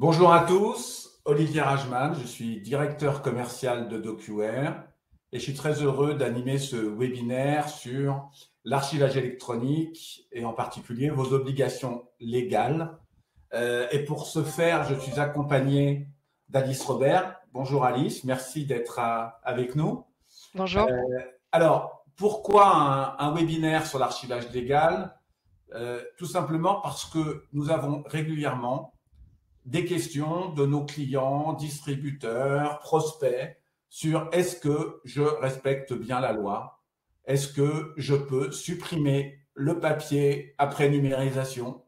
Bonjour à tous, Olivier Rajman, je suis directeur commercial de DocuWare et je suis très heureux d'animer ce webinaire sur l'archivage électronique et en particulier vos obligations légales. Et pour ce faire, je suis accompagné d'Alice Robert. Bonjour Alice, merci d'être avec nous. Bonjour. Alors, pourquoi un webinaire sur l'archivage légal? Tout simplement parce que nous avons régulièrement des questions de nos clients, distributeurs, prospects sur est-ce que je respecte bien la loi? Est-ce que je peux supprimer le papier après numérisation?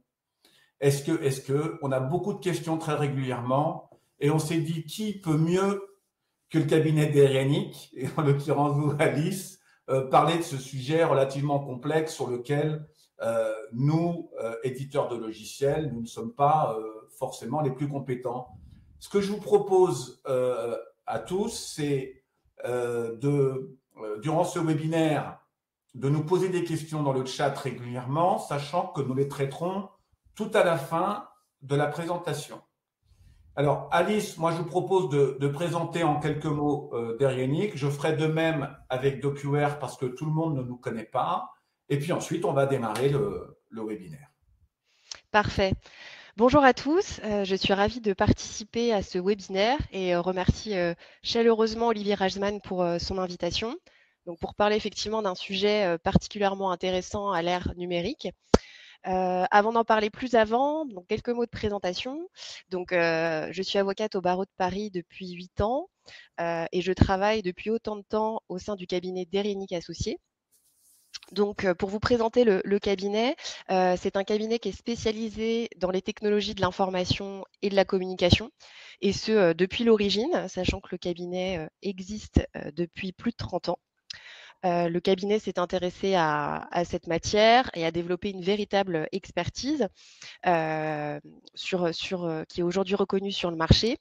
On a beaucoup de questions très régulièrement et on s'est dit qui peut mieux que le cabinet d'Erianic, et en l'occurrence vous, Alice, parler de ce sujet relativement complexe sur lequel nous, éditeurs de logiciels, nous ne sommes pas forcément les plus compétents. Ce que je vous propose à tous, c'est durant ce webinaire, de nous poser des questions dans le chat régulièrement, sachant que nous les traiterons tout à la fin de la présentation. Alors, Alice, moi, je vous propose de présenter en quelques mots Derienic. Je ferai de même avec DocuWare parce que tout le monde ne nous connaît pas. Et puis ensuite, on va démarrer le webinaire. Parfait. Bonjour à tous. Je suis ravie de participer à ce webinaire et remercie chaleureusement Olivier Rajman pour son invitation. Donc, pour parler effectivement d'un sujet particulièrement intéressant à l'ère numérique. Avant d'en parler plus avant, donc quelques mots de présentation. Donc, je suis avocate au barreau de Paris depuis 8 ans et je travaille depuis autant de temps au sein du cabinet Derienic Associés. Donc, pour vous présenter le cabinet, c'est un cabinet qui est spécialisé dans les technologies de l'information et de la communication, et ce, depuis l'origine, sachant que le cabinet existe depuis plus de 30 ans. Le cabinet s'est intéressé à cette matière et a développé une véritable expertise qui est aujourd'hui reconnue sur le marché.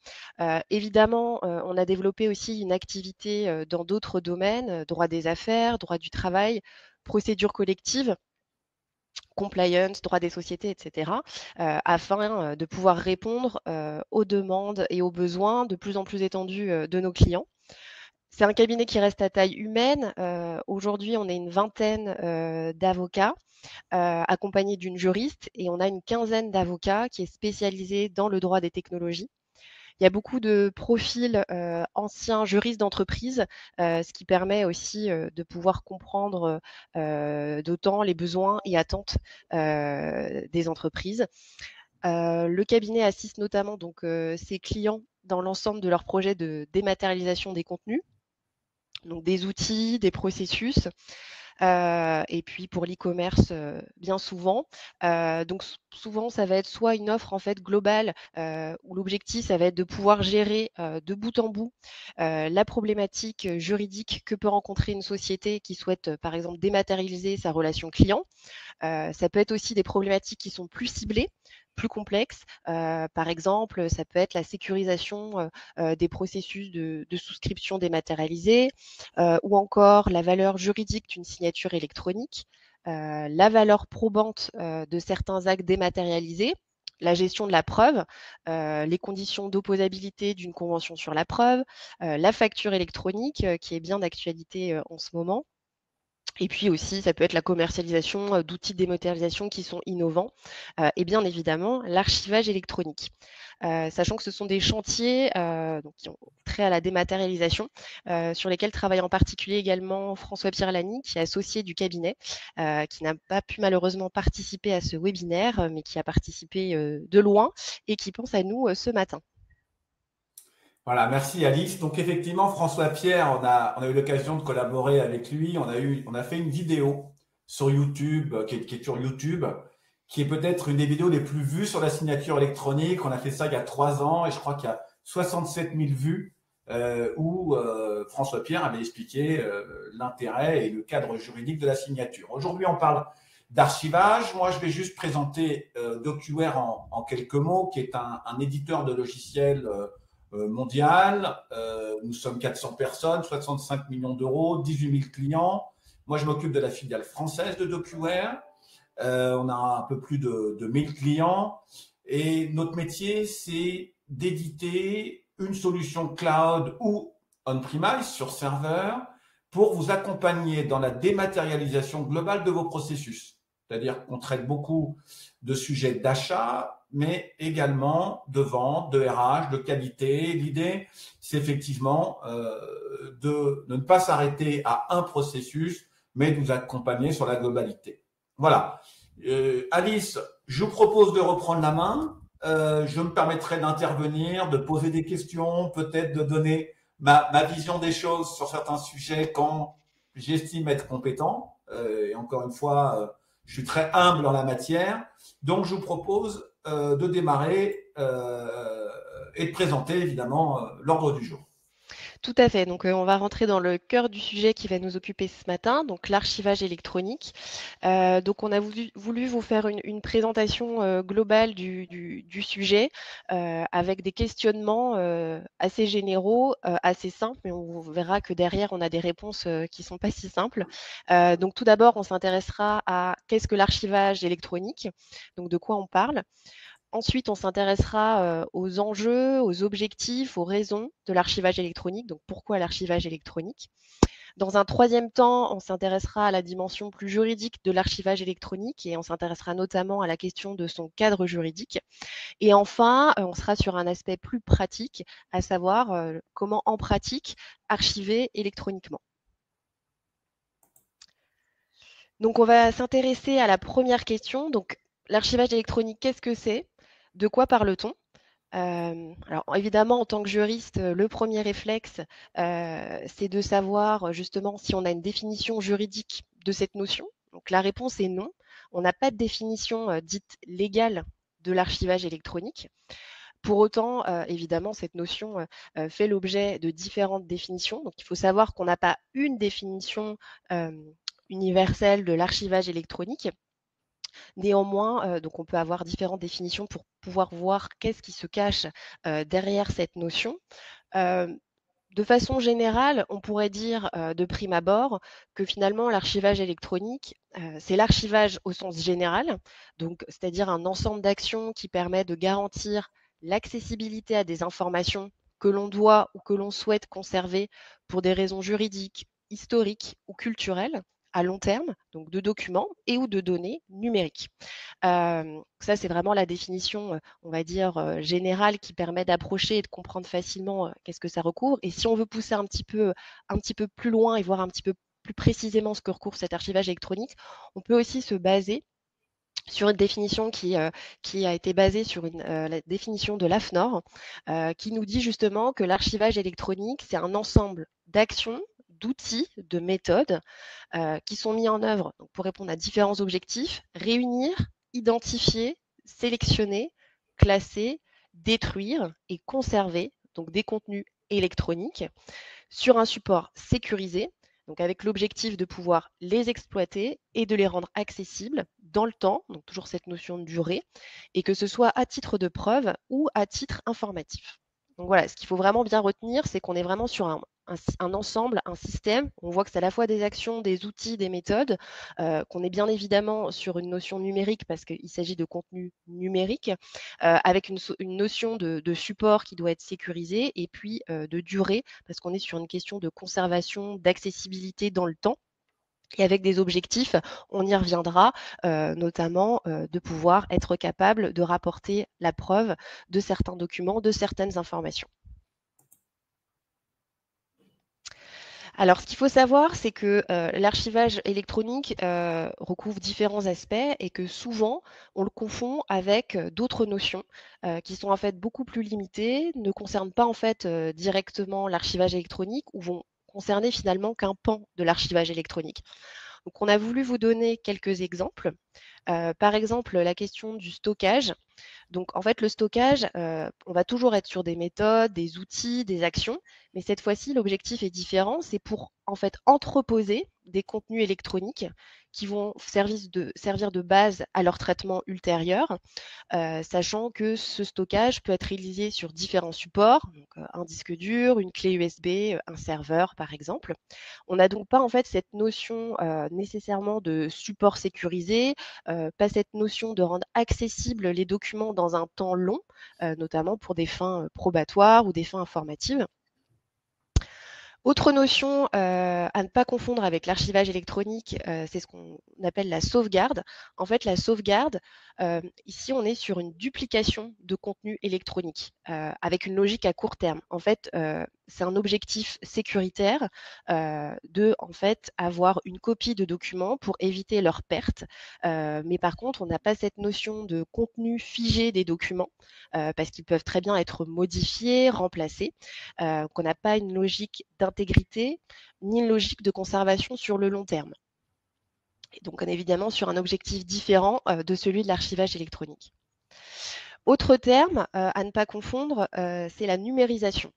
Évidemment, on a développé aussi une activité dans d'autres domaines, droit des affaires, droit du travail, procédure collective, compliance, droit des sociétés, etc., afin de pouvoir répondre aux demandes et aux besoins de plus en plus étendus de nos clients. C'est un cabinet qui reste à taille humaine. Aujourd'hui, on est une vingtaine d'avocats accompagnés d'une juriste et on a une quinzaine d'avocats qui est spécialisée dans le droit des technologies. Il y a beaucoup de profils anciens juristes d'entreprise, ce qui permet aussi de pouvoir comprendre d'autant les besoins et attentes des entreprises. Le cabinet assiste notamment donc ses clients dans l'ensemble de leurs projets de dématérialisation des contenus, donc des outils, des processus. Et puis pour l'e-commerce, bien souvent. Donc souvent, ça va être soit une offre en fait globale, où l'objectif, ça va être de pouvoir gérer de bout en bout la problématique juridique que peut rencontrer une société qui souhaite, par exemple, dématérialiser sa relation client. Ça peut être aussi des problématiques qui sont plus ciblées, plus complexes. Par exemple, ça peut être la sécurisation des processus de souscription dématérialisée, ou encore la valeur juridique d'une signature électronique, la valeur probante de certains actes dématérialisés, la gestion de la preuve, les conditions d'opposabilité d'une convention sur la preuve, la facture électronique qui est bien d'actualité en ce moment. Et puis aussi, ça peut être la commercialisation d'outils de dématérialisation qui sont innovants et bien évidemment l'archivage électronique. Sachant que ce sont des chantiers donc qui ont trait à la dématérialisation, sur lesquels travaille en particulier également François-Pierre Lany, qui est associé du cabinet, qui n'a pas pu malheureusement participer à ce webinaire, mais qui a participé de loin et qui pense à nous ce matin. Voilà, merci Alice. Donc effectivement, François Pierre, on a eu l'occasion de collaborer avec lui. On a fait une vidéo sur YouTube, qui est sur YouTube, qui est peut-être une des vidéos les plus vues sur la signature électronique. On a fait ça il y a 3 ans et je crois qu'il y a 67 000 vues où François Pierre avait expliqué l'intérêt et le cadre juridique de la signature. Aujourd'hui, on parle d'archivage. Moi, je vais juste présenter DocuWare en quelques mots, qui est un éditeur de logiciels mondial. Nous sommes 400 personnes, 65 millions d'euros, 18 000 clients. Moi, je m'occupe de la filiale française de DocuWare. On a un peu plus de 1000 clients. Et notre métier, c'est d'éditer une solution cloud ou on-premise sur serveur pour vous accompagner dans la dématérialisation globale de vos processus. C'est-à-dire qu'on traite beaucoup de sujets d'achat, mais également de vente, de RH, de qualité. L'idée, c'est effectivement de ne pas s'arrêter à un processus, mais de vous accompagner sur la globalité. Voilà. Alice, je vous propose de reprendre la main. Je me permettrai d'intervenir, de poser des questions, peut-être de donner ma vision des choses sur certains sujets quand j'estime être compétent. Et encore une fois, je suis très humble en la matière. Donc, je vous propose de démarrer et de présenter évidemment l'ordre du jour. Tout à fait. Donc, on va rentrer dans le cœur du sujet qui va nous occuper ce matin, donc l'archivage électronique. Donc, on a voulu vous faire une présentation globale du sujet avec des questionnements assez généraux, assez simples, mais on verra que derrière, on a des réponses qui ne sont pas si simples. Donc, tout d'abord, on s'intéressera à qu'est-ce que l'archivage électronique, donc de quoi on parle. Ensuite, on s'intéressera aux enjeux, aux objectifs, aux raisons de l'archivage électronique, donc pourquoi l'archivage électronique. Dans un troisième temps, on s'intéressera à la dimension plus juridique de l'archivage électronique et on s'intéressera notamment à la question de son cadre juridique. Et enfin, on sera sur un aspect plus pratique, à savoir comment en pratique archiver électroniquement. Donc, on va s'intéresser à la première question. Donc, l'archivage électronique, qu'est-ce que c'est? De quoi parle-t-on? Alors évidemment, en tant que juriste, le premier réflexe, c'est de savoir justement si on a une définition juridique de cette notion. Donc la réponse est non. On n'a pas de définition dite légale de l'archivage électronique. Pour autant, évidemment, cette notion fait l'objet de différentes définitions. Donc il faut savoir qu'on n'a pas une définition universelle de l'archivage électronique. Néanmoins, donc on peut avoir différentes définitions pour pouvoir voir qu'est-ce qui se cache derrière cette notion. De façon générale, on pourrait dire de prime abord que finalement l'archivage électronique, c'est l'archivage au sens général, donc c'est-à-dire un ensemble d'actions qui permet de garantir l'accessibilité à des informations que l'on doit ou que l'on souhaite conserver pour des raisons juridiques, historiques ou culturelles à long terme, donc de documents et ou de données numériques. Ça, c'est vraiment la définition, on va dire, générale qui permet d'approcher et de comprendre facilement qu'est-ce que ça recouvre. Et si on veut pousser un petit peu plus loin et voir un petit peu plus précisément ce que recouvre cet archivage électronique, on peut aussi se baser sur une définition qui a été basée sur la définition de l'AFNOR, qui nous dit justement que l'archivage électronique, c'est un ensemble d'actions, d'outils, de méthodes qui sont mis en œuvre donc, pour répondre à différents objectifs, réunir, identifier, sélectionner, classer, détruire et conserver donc des contenus électroniques sur un support sécurisé, donc avec l'objectif de pouvoir les exploiter et de les rendre accessibles dans le temps, donc toujours cette notion de durée, et que ce soit à titre de preuve ou à titre informatif. Donc voilà, ce qu'il faut vraiment bien retenir, c'est qu'on est vraiment sur un ensemble, un système. On voit que c'est à la fois des actions, des outils, des méthodes, qu'on est bien évidemment sur une notion numérique parce qu'il s'agit de contenu numérique, avec une notion de support qui doit être sécurisé et puis de durée parce qu'on est sur une question de conservation, d'accessibilité dans le temps. Et avec des objectifs, on y reviendra, notamment de pouvoir être capable de rapporter la preuve de certains documents, de certaines informations. Alors, ce qu'il faut savoir, c'est que l'archivage électronique recouvre différents aspects et que souvent, on le confond avec d'autres notions qui sont en fait beaucoup plus limitées, ne concernent pas en fait directement l'archivage électronique ou vont concerner finalement qu'un pan de l'archivage électronique. Donc, on a voulu vous donner quelques exemples. Par exemple, la question du stockage. Donc, en fait, le stockage, on va toujours être sur des méthodes, des outils, des actions, mais cette fois-ci, l'objectif est différent. C'est pour, en fait, entreposer des contenus électroniques qui vont servir de base à leur traitement ultérieur, sachant que ce stockage peut être réalisé sur différents supports, donc un disque dur, une clé USB, un serveur par exemple. On n'a donc pas en fait cette notion nécessairement de support sécurisé, pas cette notion de rendre accessibles les documents dans un temps long, notamment pour des fins probatoires ou des fins informatives. Autre notion à ne pas confondre avec l'archivage électronique, c'est ce qu'on appelle la sauvegarde. En fait, la sauvegarde, ici, on est sur une duplication de contenu électronique avec une logique à court terme. En fait, c'est un objectif sécuritaire de en fait, avoir une copie de documents pour éviter leur perte. Mais par contre, on n'a pas cette notion de contenu figé des documents parce qu'ils peuvent très bien être modifiés, remplacés. Qu'on n'a pas une logique d'intégrité ni une logique de conservation sur le long terme. Et donc, on est évidemment sur un objectif différent de celui de l'archivage électronique. Autre terme à ne pas confondre, c'est la numérisation.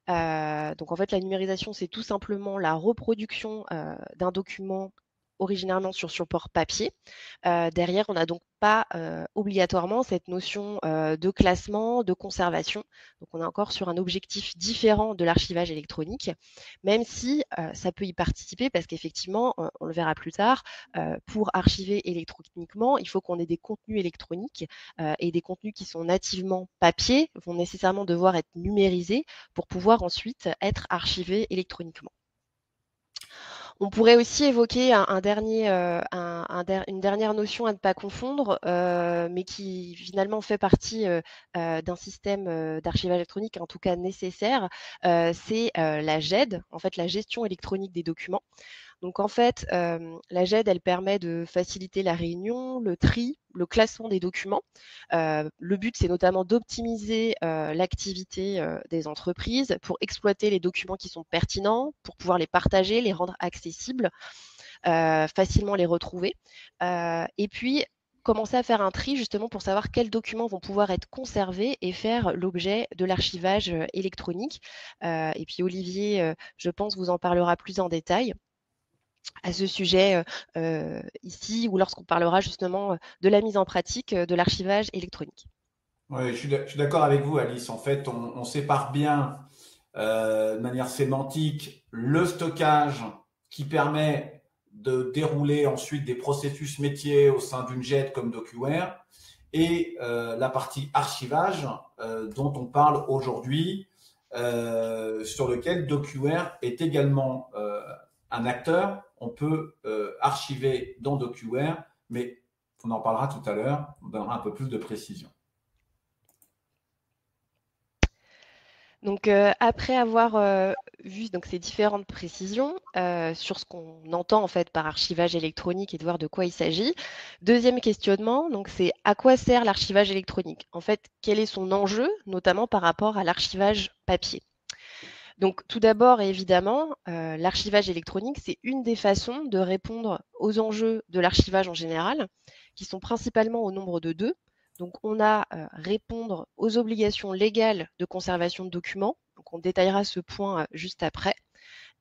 Donc, en fait, la numérisation, c'est tout simplement la reproduction d'un document originairement sur support papier. Derrière, on n'a donc pas obligatoirement cette notion de classement, de conservation. Donc, on est encore sur un objectif différent de l'archivage électronique, même si ça peut y participer parce qu'effectivement, on le verra plus tard, pour archiver électroniquement, il faut qu'on ait des contenus électroniques et des contenus qui sont nativement papier vont nécessairement devoir être numérisés pour pouvoir ensuite être archivés électroniquement. On pourrait aussi évoquer une dernière notion à ne pas confondre, mais qui finalement fait partie d'un système d'archivage électronique, en tout cas nécessaire, c'est la GED, en fait la gestion électronique des documents. Donc en fait, la GED, elle permet de faciliter la réunion, le tri, le classement des documents. Le but, c'est notamment d'optimiser l'activité des entreprises pour exploiter les documents qui sont pertinents, pour pouvoir les partager, les rendre accessibles, facilement les retrouver. Et puis, commencer à faire un tri justement pour savoir quels documents vont pouvoir être conservés et faire l'objet de l'archivage électronique. Et puis Olivier, je pense, vous en parlera plus en détail à ce sujet ici ou lorsqu'on parlera justement de la mise en pratique de l'archivage électronique. Oui, je suis d'accord avec vous, Alice. En fait, on sépare bien de manière sémantique le stockage qui permet de dérouler ensuite des processus métiers au sein d'une JET comme DocuWare et la partie archivage dont on parle aujourd'hui, sur lequel DocuWare est également un acteur. On peut archiver dans DocuWare, mais on en parlera tout à l'heure, on donnera un peu plus de précision. Donc après avoir vu donc, ces différentes précisions sur ce qu'on entend en fait par archivage électronique et de voir de quoi il s'agit, deuxième questionnement, donc c'est à quoi sert l'archivage électronique? En fait, quel est son enjeu, notamment par rapport à l'archivage papier? Donc tout d'abord, évidemment, l'archivage électronique, c'est une des façons de répondre aux enjeux de l'archivage en général, qui sont principalement au nombre de deux. Donc on a répondre aux obligations légales de conservation de documents, donc on détaillera ce point juste après,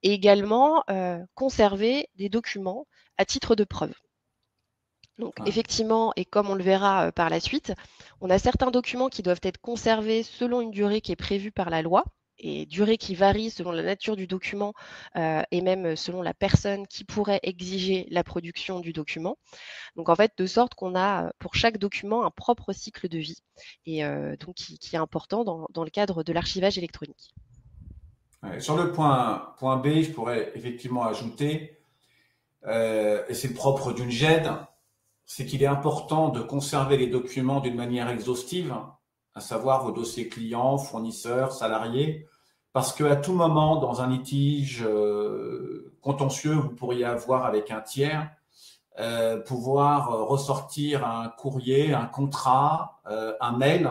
et également conserver des documents à titre de preuve. Donc effectivement, et comme on le verra par la suite, on a certains documents qui doivent être conservés selon une durée qui est prévue par la loi, et durée qui varie selon la nature du document et même selon la personne qui pourrait exiger la production du document. Donc en fait, de sorte qu'on a pour chaque document un propre cycle de vie, et donc qui est important dans le cadre de l'archivage électronique. Ouais, sur le point B, je pourrais effectivement ajouter, et c'est le propre d'une GED, c'est qu'il est important de conserver les documents d'une manière exhaustive, à savoir vos dossiers clients, fournisseurs, salariés, parce qu'à tout moment, dans un litige contentieux, vous pourriez avoir avec un tiers, pouvoir ressortir un courrier, un contrat, un mail.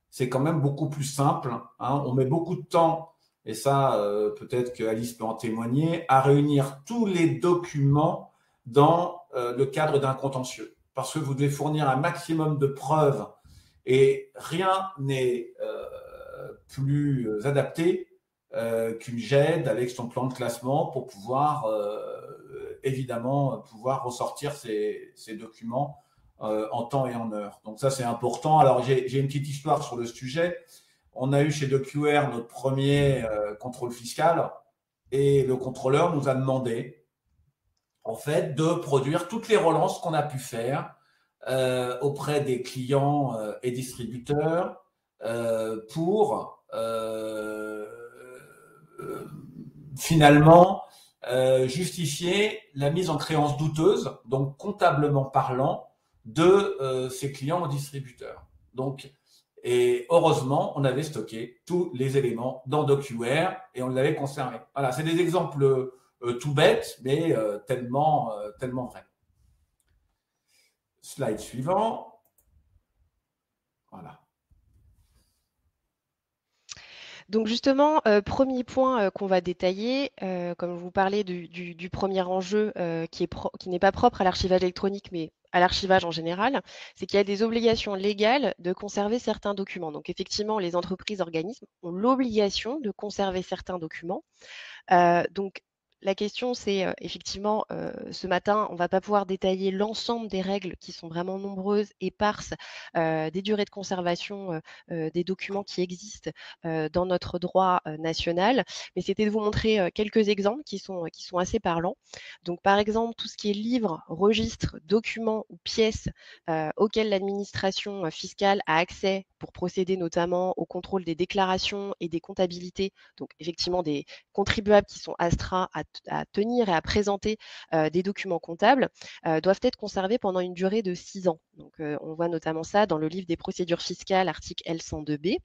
C'est quand même beaucoup plus simple. Hein. On met beaucoup de temps, et ça, peut-être que Alice peut en témoigner, à réunir tous les documents dans le cadre d'un contentieux. Parce que vous devez fournir un maximum de preuves et rien n'est plus adapté qu'une GED avec son plan de classement pour pouvoir évidemment pouvoir ressortir ces documents en temps et en heure. Donc ça, c'est important. Alors, j'ai une petite histoire sur le sujet. On a eu chez DocuWare notre premier contrôle fiscal et le contrôleur nous a demandé, en fait, de produire toutes les relances qu'on a pu faire auprès des clients et distributeurs pour finalement justifier la mise en créance douteuse, donc comptablement parlant, de ces clients ou distributeurs. Donc, et heureusement, on avait stocké tous les éléments dans DocuWare et on les avait conservés. Voilà, c'est des exemples tout bêtes, mais tellement vrais. Slide suivant. Voilà. Donc justement, premier point qu'on va détailler, comme je vous parlais du premier enjeu qui n'est pas propre à l'archivage électronique, mais à l'archivage en général, c'est qu'il y a des obligations légales de conserver certains documents. Donc effectivement, les entreprises, organismes ont l'obligation de conserver certains documents. Donc la question, c'est effectivement, ce matin, on ne va pas pouvoir détailler l'ensemble des règles qui sont vraiment nombreuses, éparses, des durées de conservation des documents qui existent dans notre droit national. Mais c'était de vous montrer quelques exemples qui sont assez parlants. Donc, par exemple, tout ce qui est livres, registres, documents ou pièces auxquels l'administration fiscale a accès pour procéder notamment au contrôle des déclarations et des comptabilités. Donc, effectivement, des contribuables qui sont astreints à tenir et à présenter des documents comptables doivent être conservés pendant une durée de 6 ans. Donc, on voit notamment ça dans le livre des procédures fiscales, article L102B.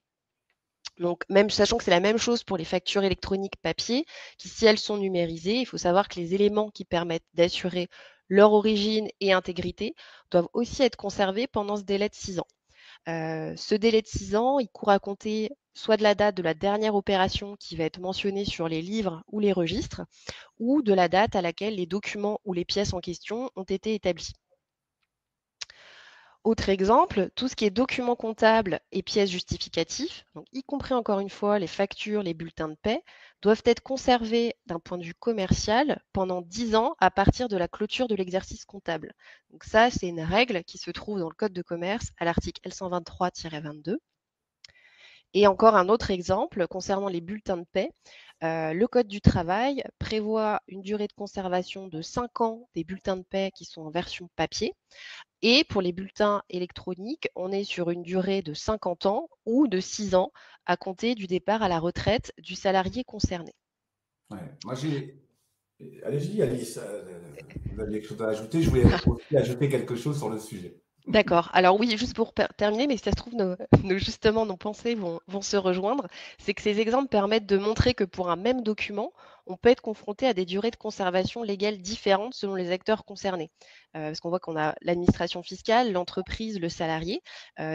Donc, même sachant que c'est la même chose pour les factures électroniques papier, qui si elles sont numérisées, il faut savoir que les éléments qui permettent d'assurer leur origine et intégrité doivent aussi être conservés pendant ce délai de 6 ans. Ce délai de 6 ans, il court à compter soit de la date de la dernière opération qui va être mentionnée sur les livres ou les registres, ou de la date à laquelle les documents ou les pièces en question ont été établis. Autre exemple, tout ce qui est documents comptables et pièces justificatives, donc y compris encore une fois les factures, les bulletins de paie, doivent être conservés d'un point de vue commercial pendant 10 ans à partir de la clôture de l'exercice comptable. Donc ça, c'est une règle qui se trouve dans le Code de commerce à l'article L123-22. Et encore un autre exemple concernant les bulletins de paie. Le Code du travail prévoit une durée de conservation de 5 ans des bulletins de paie qui sont en version papier. Et pour les bulletins électroniques, on est sur une durée de 50 ans ou de 6 ans à compter du départ à la retraite du salarié concerné. Ouais. Moi, allez-y, Alice, vous avez quelque chose à ajouter. Je voulais aussi ajouter quelque chose sur le sujet. D'accord. Alors oui, juste pour terminer, mais si ça se trouve, justement, nos pensées vont se rejoindre, c'est que ces exemples permettent de montrer que pour un même document, on peut être confronté à des durées de conservation légales différentes selon les acteurs concernés. Parce qu'on voit qu'on a l'administration fiscale, l'entreprise, le salarié.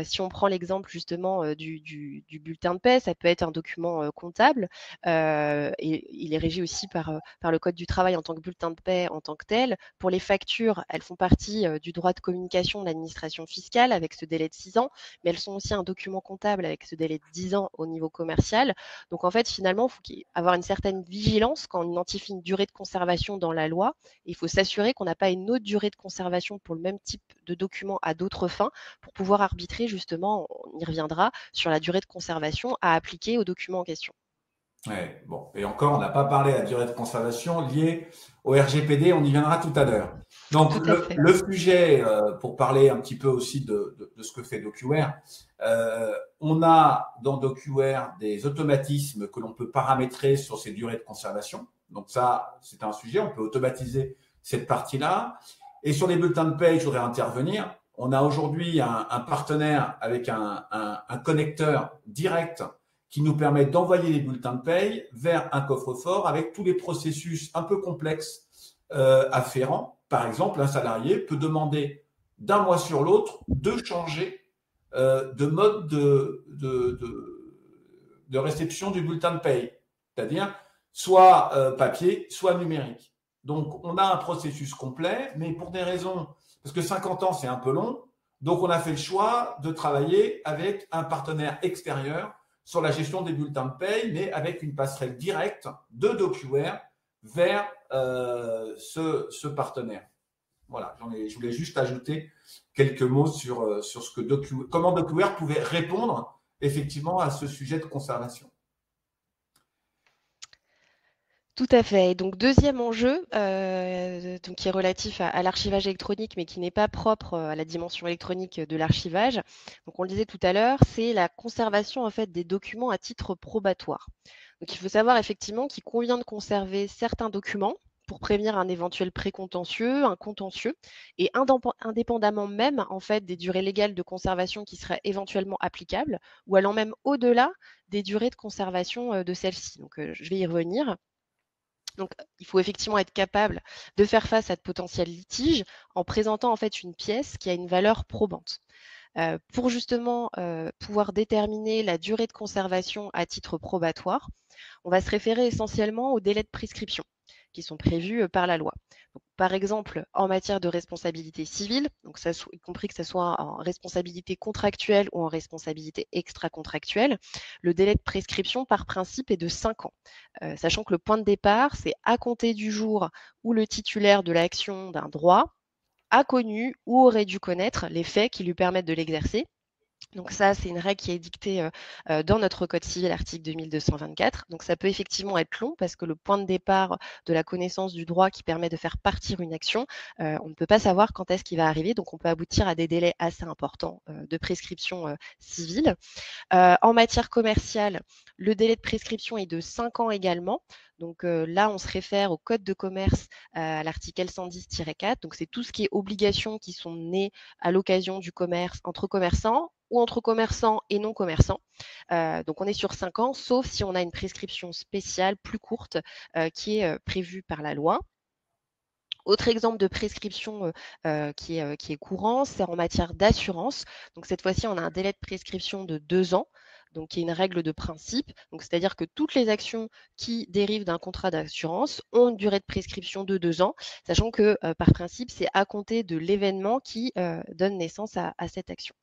Si on prend l'exemple justement du bulletin de paie, ça peut être un document comptable et il est régi aussi par le Code du travail en tant que bulletin de paie en tant que tel. Pour les factures, elles font partie du droit de communication de l'administration fiscale avec ce délai de 6 ans, mais elles sont aussi un document comptable avec ce délai de 10 ans au niveau commercial. Donc en fait, finalement, il faut avoir une certaine vigilance quand on identifie une durée de conservation dans la loi. Il faut s'assurer qu'on n'a pas une autre durée de conservation pour le même type de document à d'autres fins pour pouvoir arbitrer justement, on y reviendra, sur la durée de conservation à appliquer au document en question. Ouais, bon. Et encore, on n'a pas parlé de la durée de conservation liée au RGPD, on y viendra tout à l'heure. Donc, le sujet, pour parler un petit peu aussi de ce que fait DocuWare, on a dans DocuWare des automatismes que l'on peut paramétrer sur ces durées de conservation. Donc ça, c'est un sujet, on peut automatiser cette partie-là. Et sur les bulletins de paie, je voudrais intervenir. On a aujourd'hui un partenaire avec un connecteur direct qui nous permet d'envoyer les bulletins de paie vers un coffre-fort avec tous les processus un peu complexes afférents. Par exemple, un salarié peut demander d'un mois sur l'autre de changer de mode de réception du bulletin de paie, c'est-à-dire soit papier, soit numérique. Donc, on a un processus complet, mais pour des raisons, parce que 50 ans, c'est un peu long, donc on a fait le choix de travailler avec un partenaire extérieur sur la gestion des bulletins de paie, mais avec une passerelle directe de DocuWare vers ce partenaire. Voilà, je voulais juste ajouter quelques mots sur ce que comment DocuWare pouvait répondre effectivement à ce sujet de conservation. Tout à fait. Et donc, deuxième enjeu, donc, qui est relatif à l'archivage électronique, mais qui n'est pas propre à la dimension électronique de l'archivage. Donc, on le disait tout à l'heure, c'est la conservation en fait des documents à titre probatoire. Donc, il faut savoir effectivement qu'il convient de conserver certains documents pour prévenir un éventuel précontentieux, un contentieux, et indépendamment même en fait des durées légales de conservation qui seraient éventuellement applicables, ou allant même au-delà des durées de conservation de celles-ci. Donc, je vais y revenir. Donc, il faut effectivement être capable de faire face à de potentiels litiges en présentant en fait une pièce qui a une valeur probante. Pour justement pouvoir déterminer la durée de conservation à titre probatoire, on va se référer essentiellement aux délais de prescription qui sont prévus par la loi. Donc, par exemple, en matière de responsabilité civile, donc ça, y compris que ce soit en responsabilité contractuelle ou en responsabilité extra-contractuelle, le délai de prescription par principe est de 5 ans, sachant que le point de départ, c'est à compter du jour où le titulaire de l'action d'un droit a connu ou aurait dû connaître les faits qui lui permettent de l'exercer. Donc ça, c'est une règle qui est dictée dans notre Code civil, article 2224. Donc ça peut effectivement être long parce que le point de départ de la connaissance du droit qui permet de faire partir une action, on ne peut pas savoir quand est-ce qu'il va arriver. Donc on peut aboutir à des délais assez importants de prescription civile. En matière commerciale, le délai de prescription est de 5 ans également. Donc là, on se réfère au Code de commerce à l'article L110-4. Donc c'est tout ce qui est obligations qui sont nées à l'occasion du commerce entre commerçants ou entre commerçants et non commerçants. Donc on est sur 5 ans, sauf si on a une prescription spéciale plus courte qui est prévue par la loi. Autre exemple de prescription qui est courant, c'est en matière d'assurance. Donc cette fois-ci, on a un délai de prescription de 2 ans, donc qui est une règle de principe. Donc c'est-à-dire que toutes les actions qui dérivent d'un contrat d'assurance ont une durée de prescription de 2 ans, sachant que par principe, c'est à compter de l'événement qui donne naissance à cette action.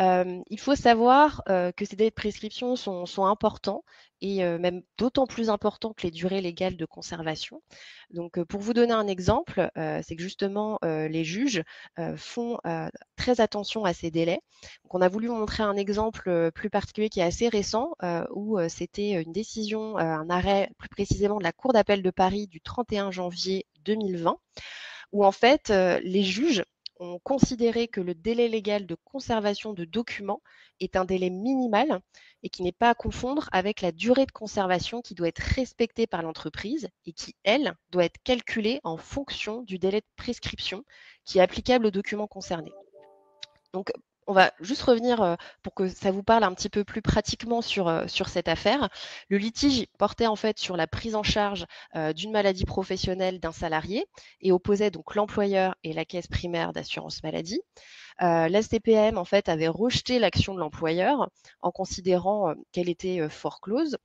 Il faut savoir que ces délais de prescription sont importants et même d'autant plus importants que les durées légales de conservation. Donc, pour vous donner un exemple, c'est que justement les juges font très attention à ces délais. Donc, on a voulu vous montrer un exemple plus particulier qui est assez récent, où c'était une décision, un arrêt plus précisément de la Cour d'appel de Paris du 31 janvier 2020, où en fait les juges ont considéré que le délai légal de conservation de documents est un délai minimal et qui n'est pas à confondre avec la durée de conservation qui doit être respectée par l'entreprise et qui, elle, doit être calculée en fonction du délai de prescription qui est applicable aux documents concernés. Donc, on va juste revenir pour que ça vous parle un petit peu plus pratiquement sur cette affaire. Le litige portait en fait sur la prise en charge d'une maladie professionnelle d'un salarié et opposait donc l'employeur et la caisse primaire d'assurance maladie. La CPAM en fait avait rejeté l'action de l'employeur en considérant qu'elle était foreclose.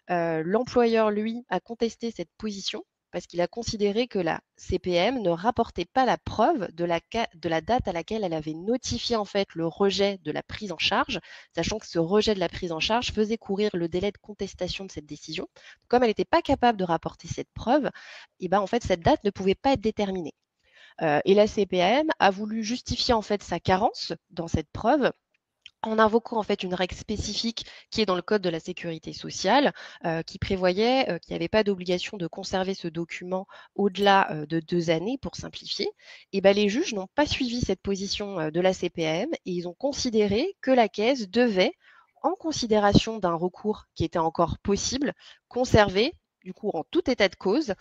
L'employeur, lui, a contesté cette position parce qu'il a considéré que la CPM ne rapportait pas la preuve de la date à laquelle elle avait notifié en fait le rejet de la prise en charge, sachant que ce rejet de la prise en charge faisait courir le délai de contestation de cette décision. Comme elle n'était pas capable de rapporter cette preuve, et ben en fait cette date ne pouvait pas être déterminée. Et la CPM a voulu justifier en fait sa carence dans cette preuve en invoquant en fait une règle spécifique qui est dans le code de la sécurité sociale, qui prévoyait qu'il n'y avait pas d'obligation de conserver ce document au-delà de 2 années pour simplifier. Et ben, les juges n'ont pas suivi cette position de la CPAM et ils ont considéré que la Caisse devait, en considération d'un recours qui était encore possible, conserver du coup en tout état de cause,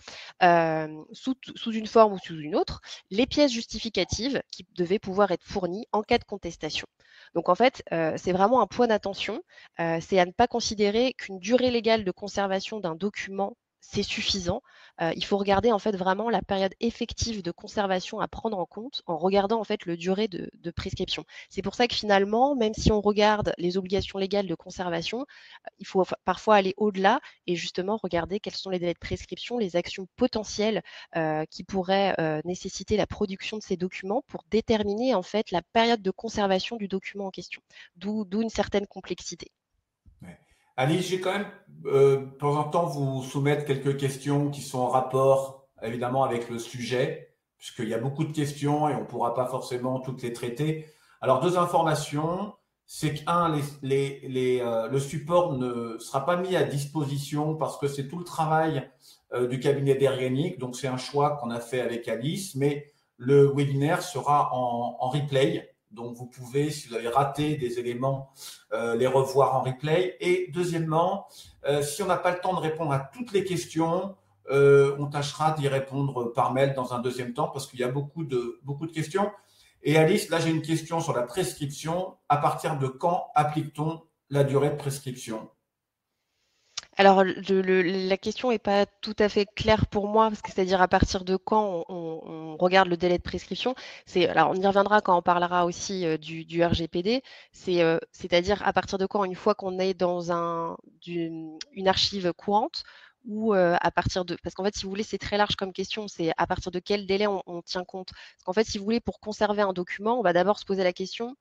sous une forme ou sous une autre, les pièces justificatives qui devaient pouvoir être fournies en cas de contestation. Donc en fait, c'est vraiment un point d'attention, c'est à ne pas considérer qu'une durée légale de conservation d'un document, c'est suffisant. Il faut regarder en fait vraiment la période effective de conservation à prendre en compte en regardant en fait le durée de prescription. C'est pour ça que finalement, même si on regarde les obligations légales de conservation, il faut parfois aller au-delà et justement regarder quels sont les délais de prescription, les actions potentielles qui pourraient nécessiter la production de ces documents pour déterminer en fait la période de conservation du document en question, d'où une certaine complexité. Ouais. Alice, j'ai quand même, de temps en temps, vous soumettre quelques questions qui sont en rapport, évidemment, avec le sujet, puisqu'il y a beaucoup de questions et on ne pourra pas forcément toutes les traiter. Alors, deux informations, c'est qu'un, le support ne sera pas mis à disposition parce que c'est tout le travail du cabinet d'Erganic, donc c'est un choix qu'on a fait avec Alice, mais le webinaire sera en replay. Donc, vous pouvez, si vous avez raté des éléments, les revoir en replay. Et deuxièmement, si on n'a pas le temps de répondre à toutes les questions, on tâchera d'y répondre par mail dans un deuxième temps parce qu'il y a beaucoup de questions. Et Alice, là, j'ai une question sur la prescription. À partir de quand applique-t-on la durée de prescription? Alors, la question n'est pas tout à fait claire pour moi, parce que c'est-à-dire à partir de quand on regarde le délai de prescription. Alors, on y reviendra quand on parlera aussi du RGPD. C'est-à-dire à partir de quand, une fois qu'on est dans une archive courante, ou à partir de… Parce qu'en fait, si vous voulez, c'est très large comme question. C'est à partir de quel délai on tient compte. Parce qu'en fait, si vous voulez, pour conserver un document, on va d'abord se poser la question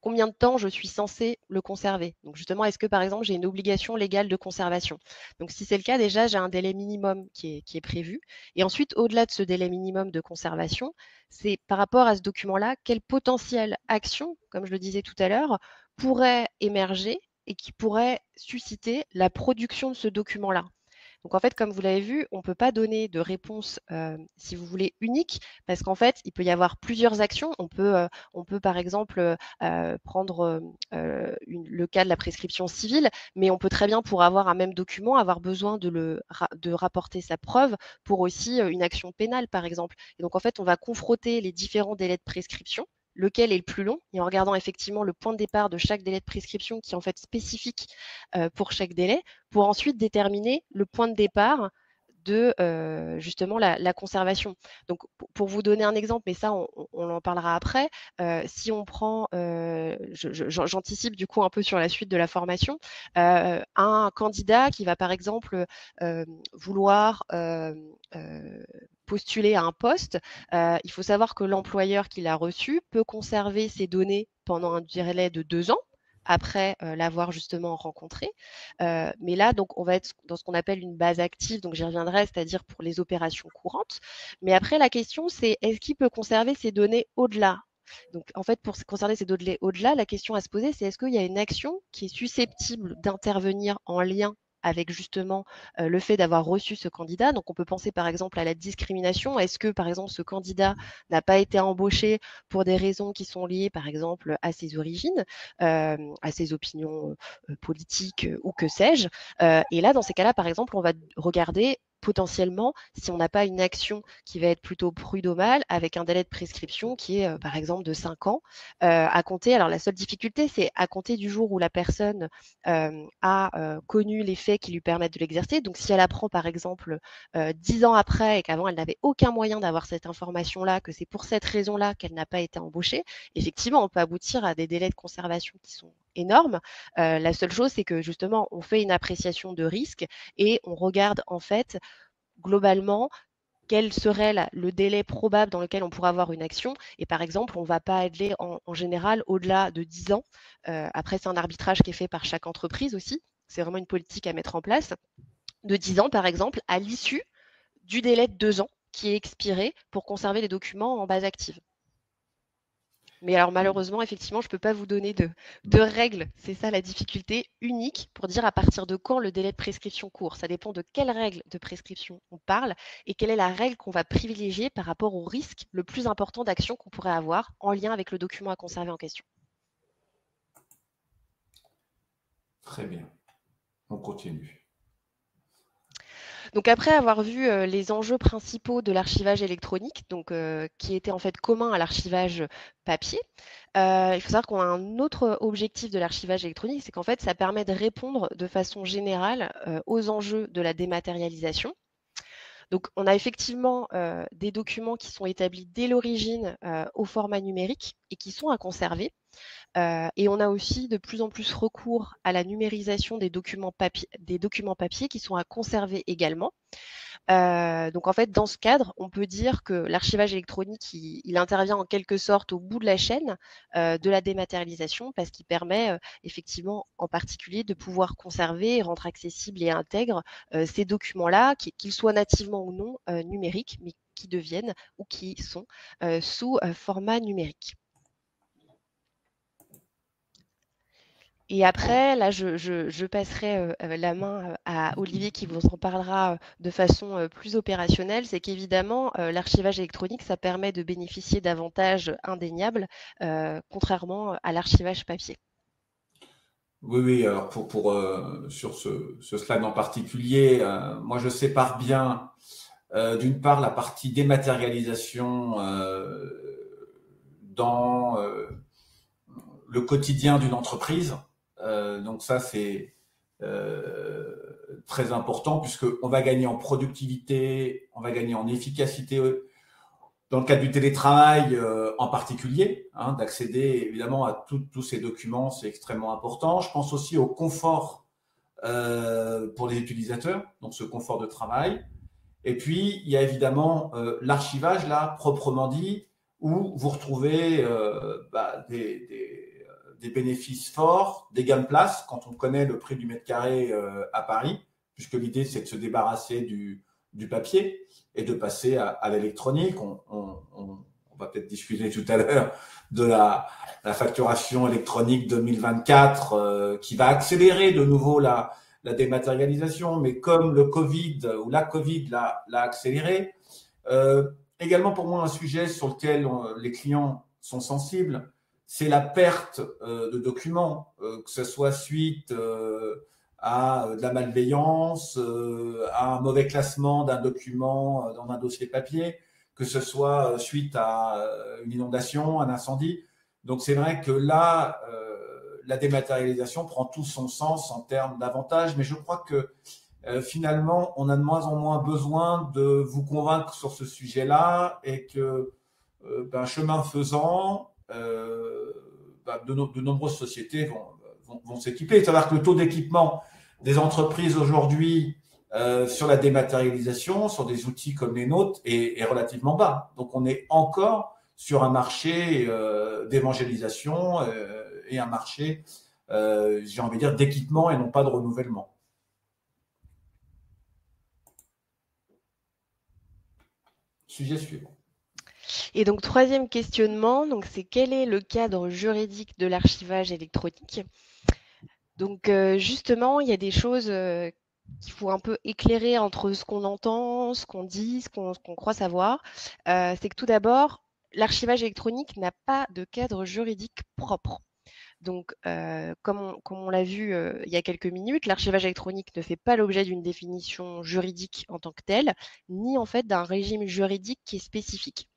combien de temps je suis censé le conserver. Donc justement, est-ce que par exemple j'ai une obligation légale de conservation? Donc si c'est le cas, déjà j'ai un délai minimum qui est prévu. Et ensuite, au-delà de ce délai minimum de conservation, c'est par rapport à ce document-là, quelle potentielle action, comme je le disais tout à l'heure, pourrait émerger et qui pourrait susciter la production de ce document-là. Donc en fait, comme vous l'avez vu, on ne peut pas donner de réponse, si vous voulez, unique, parce qu'en fait, il peut y avoir plusieurs actions. On peut par exemple prendre le cas de la prescription civile, mais on peut très bien, pour avoir un même document, avoir besoin de rapporter sa preuve pour aussi une action pénale, par exemple. Et donc en fait, on va confronter les différents délais de prescription, lequel est le plus long, et en regardant effectivement le point de départ de chaque délai de prescription qui est en fait spécifique pour chaque délai, pour ensuite déterminer le point de départ de justement la conservation. Donc pour vous donner un exemple, mais ça on en parlera après, si on prend, j'anticipe du coup un peu sur la suite de la formation, un candidat qui va par exemple vouloir postuler à un poste, il faut savoir que l'employeur qui l'a reçu peut conserver ses données pendant un délai de 2 ans après l'avoir justement rencontré. Mais là, donc, on va être dans ce qu'on appelle une base active, donc j'y reviendrai, c'est-à-dire pour les opérations courantes. Mais après, la question, c'est est-ce qu'il peut conserver ces données au-delà? Donc, en fait, pour concerner ces données au-delà, la question à se poser, c'est est-ce qu'il y a une action qui est susceptible d'intervenir en lien avec justement le fait d'avoir reçu ce candidat. Donc, on peut penser par exemple à la discrimination. Est-ce que, par exemple, ce candidat n'a pas été embauché pour des raisons qui sont liées, par exemple, à ses origines, à ses opinions politiques ou que sais-je. Et là, dans ces cas-là, par exemple, on va regarder potentiellement si on n'a pas une action qui va être plutôt prud'homale avec un délai de prescription qui est par exemple de 5 ans à compter. Alors la seule difficulté, c'est à compter du jour où la personne a connu les faits qui lui permettent de l'exercer. Donc si elle apprend par exemple 10 ans après et qu'avant elle n'avait aucun moyen d'avoir cette information-là, que c'est pour cette raison-là qu'elle n'a pas été embauchée, effectivement on peut aboutir à des délais de conservation qui sont énormes. La seule chose, c'est que justement on fait une appréciation de risque et on regarde en fait globalement quel serait le délai probable dans lequel on pourrait avoir une action. Et par exemple, on ne va pas aller en général au-delà de 10 ans. Après, c'est un arbitrage qui est fait par chaque entreprise aussi. C'est vraiment une politique à mettre en place. De 10 ans, par exemple, à l'issue du délai de 2 ans qui est expiré pour conserver les documents en base active. Mais alors malheureusement, effectivement, je ne peux pas vous donner de règles. C'est ça la difficulté unique pour dire à partir de quand le délai de prescription court. Ça dépend de quelle règle de prescription on parle et quelle est la règle qu'on va privilégier par rapport au risque le plus important d'action qu'on pourrait avoir en lien avec le document à conserver en question. Très bien. On continue. Donc après avoir vu les enjeux principaux de l'archivage électronique, donc qui étaient en fait communs à l'archivage papier, il faut savoir qu'on a un autre objectif de l'archivage électronique, c'est qu'en fait ça permet de répondre de façon générale aux enjeux de la dématérialisation. Donc on a effectivement des documents qui sont établis dès l'origine au format numérique et qui sont à conserver. Et on a aussi de plus en plus recours à la numérisation des documents papier qui sont à conserver également. Donc en fait, dans ce cadre, on peut dire que l'archivage électronique, il intervient en quelque sorte au bout de la chaîne de la dématérialisation parce qu'il permet effectivement en particulier de pouvoir conserver, rendre accessible et intègre ces documents-là, qu'ils soient nativement ou non numériques, mais qui deviennent ou qui sont sous format numérique. Et après, là, je passerai la main à Olivier qui vous en parlera de façon plus opérationnelle. C'est qu'évidemment, l'archivage électronique, ça permet de bénéficier d'avantages indéniables, contrairement à l'archivage papier. Oui, oui, alors sur ce slide en particulier, moi je sépare bien d'une part la partie dématérialisation dans le quotidien d'une entreprise. Donc ça, c'est très important puisqu'on va gagner en productivité, on va gagner en efficacité dans le cadre du télétravail en particulier, hein, d'accéder évidemment à tous ces documents, c'est extrêmement important. Je pense aussi au confort pour les utilisateurs, donc ce confort de travail. Et puis, il y a évidemment l'archivage, là, proprement dit, où vous retrouvez des bénéfices forts, des gains de place, quand on connaît le prix du mètre carré à Paris, puisque l'idée, c'est de se débarrasser du papier et de passer à l'électronique. On va peut-être discuter tout à l'heure de la facturation électronique 2024 qui va accélérer de nouveau la dématérialisation, mais comme le Covid ou la Covid l'a accéléré. Également pour moi un sujet sur lequel les clients sont sensibles, c'est la perte de documents, que ce soit suite à de la malveillance, à un mauvais classement d'un document dans un dossier papier, que ce soit suite à une inondation, un incendie. Donc c'est vrai que là, la dématérialisation prend tout son sens en termes d'avantages, mais je crois que finalement, on a de moins en moins besoin de vous convaincre sur ce sujet-là et que, chemin faisant, de nombreuses sociétés vont s'équiper. C'est-à-dire que le taux d'équipement des entreprises aujourd'hui sur la dématérialisation, sur des outils comme les nôtres, est relativement bas. Donc, on est encore sur un marché d'évangélisation et un marché, j'ai envie de dire, d'équipement et non pas de renouvellement. Sujet suivant. Et donc, troisième questionnement, donc c'est quel est le cadre juridique de l'archivage électronique? Donc, justement, il y a des choses qu'il faut un peu éclairer entre ce qu'on entend, ce qu'on dit, ce qu'on croit savoir. C'est que tout d'abord, l'archivage électronique n'a pas de cadre juridique propre. Donc, comme on l'a vu il y a quelques minutes, l'archivage électronique ne fait pas l'objet d'une définition juridique en tant que telle, ni en fait d'un régime juridique qui est spécifique.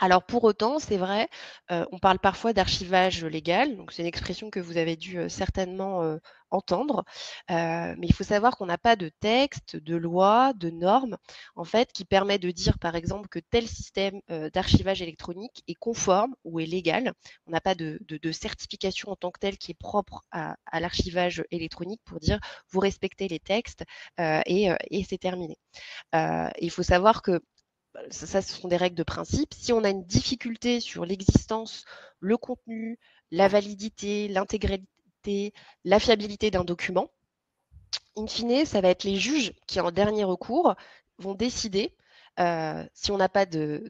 Alors pour autant, c'est vrai, on parle parfois d'archivage légal, donc c'est une expression que vous avez dû certainement entendre, mais il faut savoir qu'on n'a pas de texte, de loi, de normes, en fait, qui permet de dire par exemple que tel système d'archivage électronique est conforme ou est légal. On n'a pas de certification en tant que telle qui est propre à l'archivage électronique pour dire vous respectez les textes et c'est terminé. Il faut savoir que ça, ce sont des règles de principe. Si on a une difficulté sur l'existence, le contenu, la validité, l'intégralité, la fiabilité d'un document, in fine, ça va être les juges qui, en dernier recours, vont décider, si on n'a pas de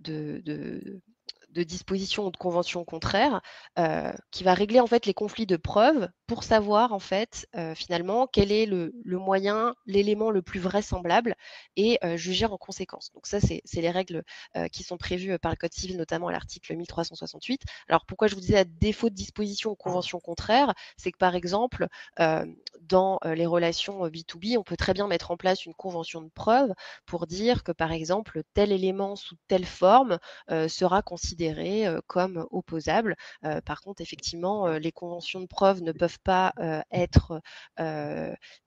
disposition ou de convention contraire, qui va régler en fait les conflits de preuves pour savoir en fait finalement quel est le moyen, l'élément le plus vraisemblable et juger en conséquence. Donc ça, c'est les règles qui sont prévues par le Code civil, notamment à l'article 1368. Alors pourquoi je vous disais à défaut de disposition ou convention contraire, c'est que par exemple, dans les relations B2B, on peut très bien mettre en place une convention de preuve pour dire que par exemple, tel élément sous telle forme sera considéré comme opposable. Par contre, effectivement, les conventions de preuve ne peuvent peuvent pas être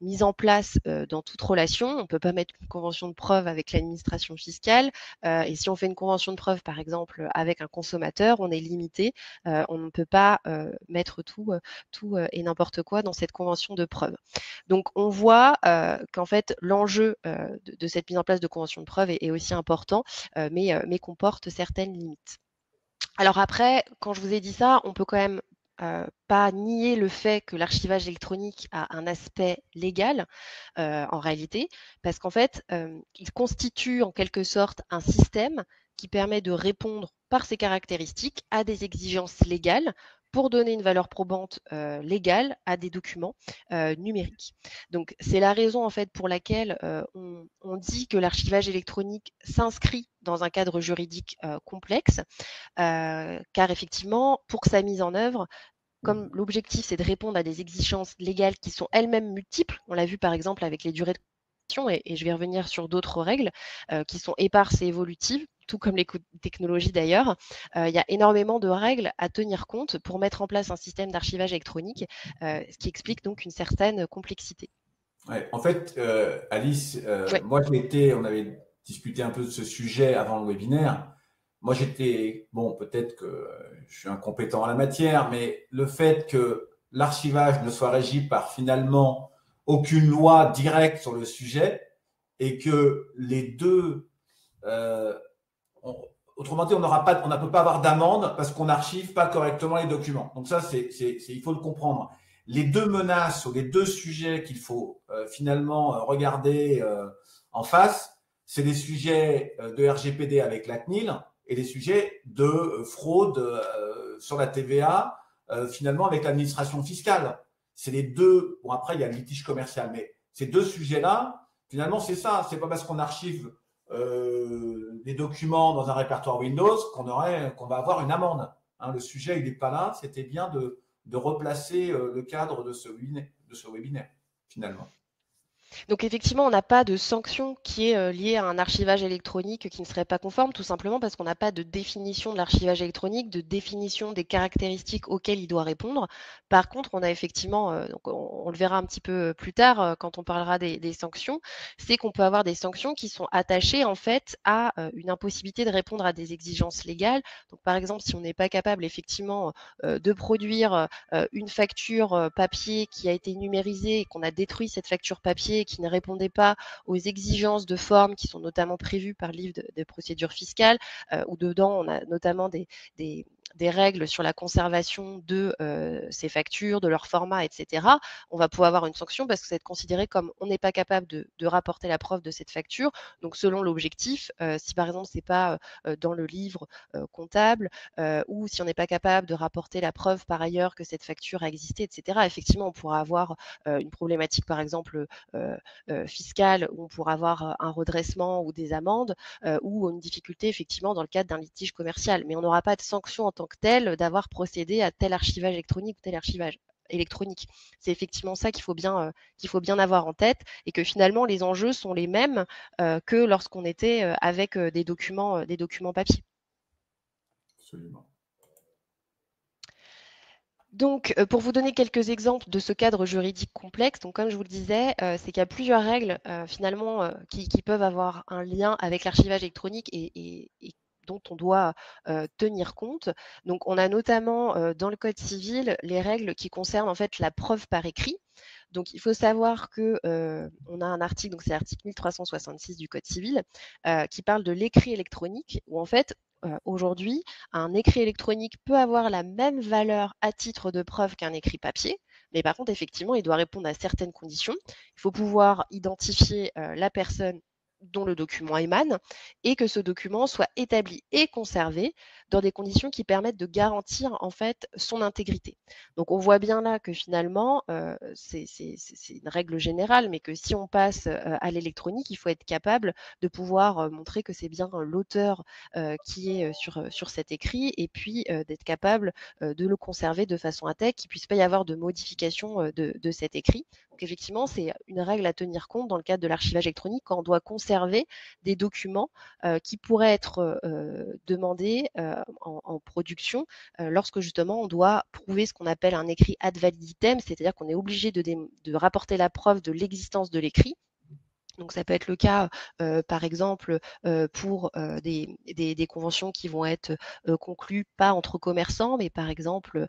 mises en place dans toute relation. On ne peut pas mettre une convention de preuve avec l'administration fiscale. Et si on fait une convention de preuve, par exemple, avec un consommateur, on est limité. On ne peut pas mettre tout et n'importe quoi dans cette convention de preuve. Donc, on voit qu'en fait, l'enjeu de cette mise en place de convention de preuve est aussi important, mais comporte certaines limites. Alors après, quand je vous ai dit ça, on peut quand même pas nier le fait que l'archivage électronique a un aspect légal en réalité, parce qu'en fait, il constitue en quelque sorte un système qui permet de répondre par ses caractéristiques à des exigences légales pour donner une valeur probante légale à des documents numériques. Donc c'est la raison en fait pour laquelle on dit que l'archivage électronique s'inscrit dans un cadre juridique complexe, car effectivement, pour sa mise en œuvre, comme l'objectif c'est de répondre à des exigences légales qui sont elles-mêmes multiples, on l'a vu par exemple avec les durées de conservation, et je vais revenir sur d'autres règles qui sont éparses et évolutives, tout comme les technologies d'ailleurs, il y a énormément de règles à tenir compte pour mettre en place un système d'archivage électronique, ce qui explique donc une certaine complexité. Ouais, en fait, Alice, Ouais. moi on avait discuté un peu de ce sujet avant le webinaire. Moi j'étais, bon, peut-être que je suis incompétent en la matière, mais le fait que l'archivage ne soit régi par finalement aucune loi directe sur le sujet et que les deux, euh, autrement dit, on ne peut pas avoir d'amende parce qu'on n'archive pas correctement les documents. Donc ça, il faut le comprendre. Les deux menaces ou les deux sujets qu'il faut finalement regarder en face, c'est les sujets de RGPD avec la CNIL et les sujets de fraude sur la TVA finalement avec l'administration fiscale. C'est les deux. Bon, après, il y a le litige commercial, mais ces deux sujets-là, finalement, c'est ça. C'est pas parce qu'on archive des documents dans un répertoire Windows qu'on va avoir une amende. Hein, le sujet, il n'est pas là. C'était bien de replacer le cadre de ce webinaire, finalement. Donc effectivement, on n'a pas de sanction qui est liée à un archivage électronique qui ne serait pas conforme, tout simplement parce qu'on n'a pas de définition de l'archivage électronique, de définition des caractéristiques auxquelles il doit répondre. Par contre, on a effectivement, donc on le verra un petit peu plus tard quand on parlera des sanctions, c'est qu'on peut avoir des sanctions qui sont attachées en fait à une impossibilité de répondre à des exigences légales. Donc par exemple, si on n'est pas capable effectivement de produire une facture papier qui a été numérisée et qu'on a détruit cette facture papier et qui ne répondait pas aux exigences de forme qui sont notamment prévues par le livre de procédure fiscale, où dedans on a notamment des règles sur la conservation de ces factures, de leur format, etc., on va pouvoir avoir une sanction parce que ça va être considéré comme on n'est pas capable de rapporter la preuve de cette facture. Donc selon l'objectif, si par exemple c'est pas dans le livre comptable, ou si on n'est pas capable de rapporter la preuve par ailleurs que cette facture a existé, etc., effectivement on pourra avoir une problématique par exemple fiscale, où on pourra avoir un redressement ou des amendes, ou une difficulté effectivement dans le cadre d'un litige commercial. Mais on n'aura pas de sanction en tant que telle d'avoir procédé à tel archivage électronique ou tel archivage électronique. C'est effectivement ça qu'il faut bien avoir en tête, et que finalement les enjeux sont les mêmes que lorsqu'on était avec des documents papier. Absolument. Donc, pour vous donner quelques exemples de ce cadre juridique complexe, donc comme je vous le disais, c'est qu'il y a plusieurs règles finalement qui peuvent avoir un lien avec l'archivage électronique et dont on doit tenir compte. Donc, on a notamment dans le Code civil les règles qui concernent en fait la preuve par écrit. Donc, il faut savoir que on a un article, donc c'est l'article 1366 du Code civil, qui parle de l'écrit électronique, où en fait, aujourd'hui, un écrit électronique peut avoir la même valeur à titre de preuve qu'un écrit papier, mais par contre, effectivement, il doit répondre à certaines conditions. Il faut pouvoir identifier la personne dont le document émane, et que ce document soit établi et conservé dans des conditions qui permettent de garantir en fait son intégrité. Donc on voit bien là que finalement, c'est une règle générale, mais que si on passe à l'électronique, il faut être capable de pouvoir montrer que c'est bien l'auteur qui est sur cet écrit, et puis d'être capable de le conserver de façon à telle qu'il ne puisse pas y avoir de modification de cet écrit. Donc effectivement, c'est une règle à tenir compte dans le cadre de l'archivage électronique quand on doit conserver des documents qui pourraient être demandés en production, lorsque justement on doit prouver ce qu'on appelle un écrit ad validitem, c'est-à-dire qu'on est obligé de rapporter la preuve de l'existence de l'écrit. Donc ça peut être le cas, par exemple, pour des conventions qui vont être conclues pas entre commerçants, mais par exemple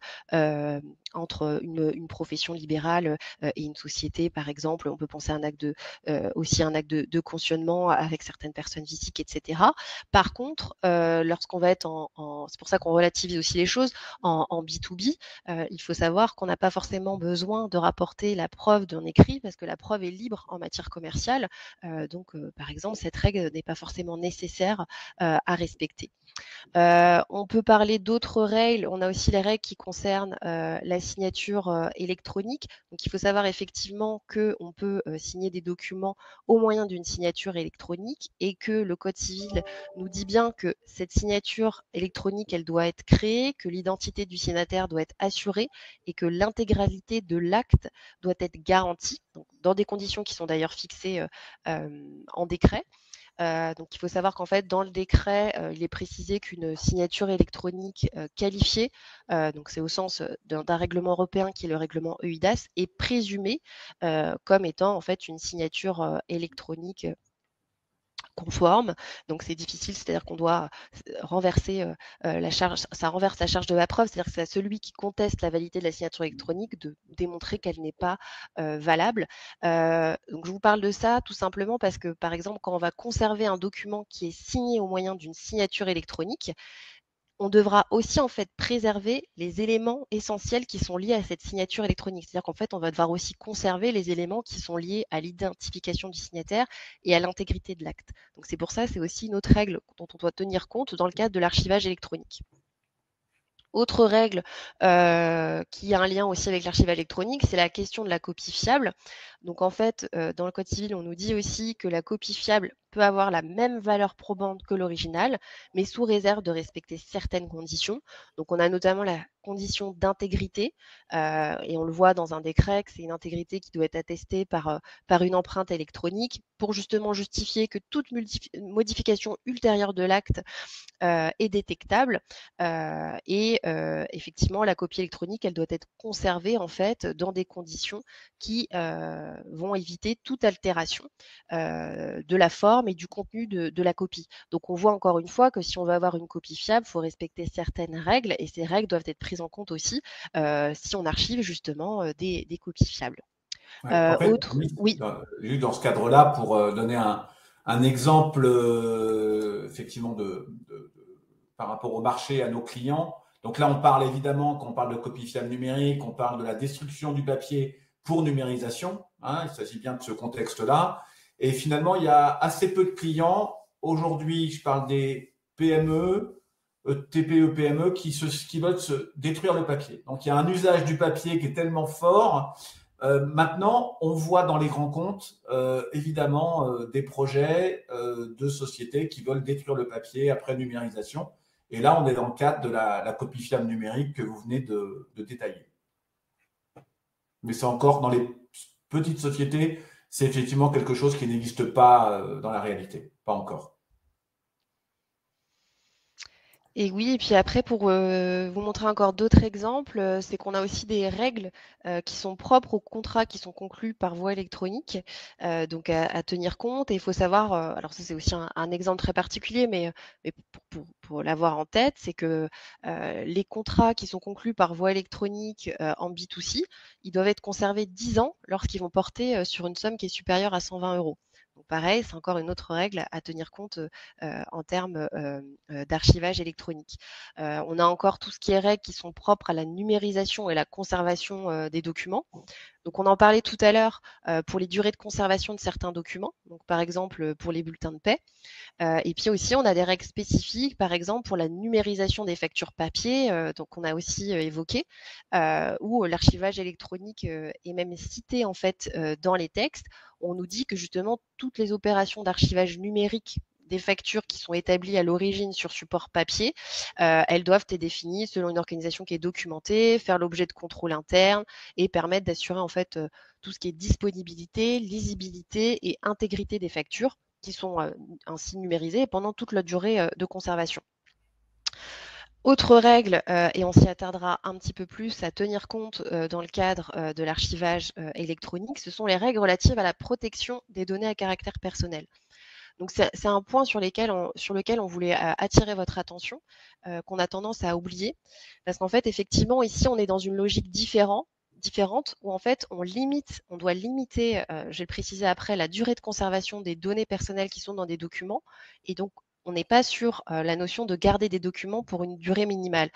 entre une profession libérale et une société, par exemple. On peut penser à un acte aussi un acte de cautionnement avec certaines personnes physiques, etc. Par contre, lorsqu'on va être c'est pour ça qu'on relativise aussi les choses, en B2B, il faut savoir qu'on n'a pas forcément besoin de rapporter la preuve d'un écrit parce que la preuve est libre en matière commerciale. Donc, par exemple, cette règle n'est pas forcément nécessaire à respecter. On peut parler d'autres règles. On a aussi les règles qui concernent la signature électronique. Donc, il faut savoir effectivement qu'on peut signer des documents au moyen d'une signature électronique et que le Code civil nous dit bien que cette signature électronique, elle doit être créée, que l'identité du signataire doit être assurée et que l'intégralité de l'acte doit être garantie, donc dans des conditions qui sont d'ailleurs fixées en décret. Donc il faut savoir qu'en fait, dans le décret, il est précisé qu'une signature électronique qualifiée, donc c'est au sens d'un règlement européen qui est le règlement EIDAS, est présumée comme étant en fait une signature électronique conforme. Donc c'est difficile, c'est-à-dire qu'on doit renverser la charge, ça renverse la charge de la preuve, c'est-à-dire que c'est à celui qui conteste la validité de la signature électronique de démontrer qu'elle n'est pas valable. Donc je vous parle de ça tout simplement parce que par exemple quand on va conserver un document qui est signé au moyen d'une signature électronique, on devra aussi en fait préserver les éléments essentiels qui sont liés à cette signature électronique. C'est-à-dire qu'en fait, on va devoir aussi conserver les éléments qui sont liés à l'identification du signataire et à l'intégrité de l'acte. Donc c'est pour ça, c'est aussi une autre règle dont on doit tenir compte dans le cadre de l'archivage électronique. Autre règle qui a un lien aussi avec l'archivage électronique, c'est la question de la copie fiable. Donc en fait, dans le Code civil, on nous dit aussi que la copie fiable peut avoir la même valeur probante que l'original, mais sous réserve de respecter certaines conditions. Donc on a notamment la condition d'intégrité, et on le voit dans un décret que c'est une intégrité qui doit être attestée par une empreinte électronique pour justement justifier que toute modification ultérieure de l'acte est détectable. Et effectivement, la copie électronique, elle doit être conservée en fait dans des conditions qui vont éviter toute altération de la forme et du contenu de la copie. Donc on voit encore une fois que si on veut avoir une copie fiable, il faut respecter certaines règles et ces règles doivent être prises en compte aussi si on archive justement des copies fiables. Ouais, en fait, Oui. juste dans ce cadre-là, pour donner un exemple effectivement par rapport au marché, à nos clients. Donc là, on parle évidemment, quand on parle de copie fiable numérique, on parle de la destruction du papier pour numérisation. Hein, il s'agit bien de ce contexte-là. Et finalement, il y a assez peu de clients. Aujourd'hui, je parle des PME, TPE, PME qui veulent se détruire le papier. Donc il y a un usage du papier qui est tellement fort. Maintenant, on voit dans les grands comptes, évidemment, des projets de sociétés qui veulent détruire le papier après numérisation. Et là, on est dans le cadre de la copie fiable numérique que vous venez de détailler. Mais c'est encore dans les petites sociétés, c'est effectivement quelque chose qui n'existe pas dans la réalité, pas encore. Et oui, et puis après, pour vous montrer encore d'autres exemples, c'est qu'on a aussi des règles qui sont propres aux contrats qui sont conclus par voie électronique, donc à tenir compte. Et il faut savoir, alors ça c'est aussi un exemple très particulier, mais pour l'avoir en tête, c'est que les contrats qui sont conclus par voie électronique en B2C, ils doivent être conservés 10 ans lorsqu'ils vont porter sur une somme qui est supérieure à 120 euros. Donc pareil, c'est encore une autre règle à tenir compte en termes d'archivage électronique. On a encore tout ce qui est règles qui sont propres à la numérisation et la conservation des documents. Donc on en parlait tout à l'heure pour les durées de conservation de certains documents, donc par exemple pour les bulletins de paie. Et puis aussi, on a des règles spécifiques, par exemple pour la numérisation des factures papier, donc on a aussi évoqué, où l'archivage électronique est même cité en fait dans les textes. On nous dit que justement toutes les opérations d'archivage numérique des factures qui sont établies à l'origine sur support papier, elles doivent être définies selon une organisation qui est documentée, faire l'objet de contrôles internes et permettre d'assurer en fait tout ce qui est disponibilité, lisibilité et intégrité des factures qui sont ainsi numérisées pendant toute la durée de conservation. Autre règle, et on s'y attardera un petit peu plus à tenir compte dans le cadre de l'archivage électronique, ce sont les règles relatives à la protection des données à caractère personnel. Donc c'est un point sur lequel on voulait attirer votre attention, qu'on a tendance à oublier, parce qu'en fait, effectivement, ici, on est dans une logique différente où en fait, on doit limiter, je vais le préciser après, la durée de conservation des données personnelles qui sont dans des documents, et donc on n'est pas sur la notion de garder des documents pour une durée minimale.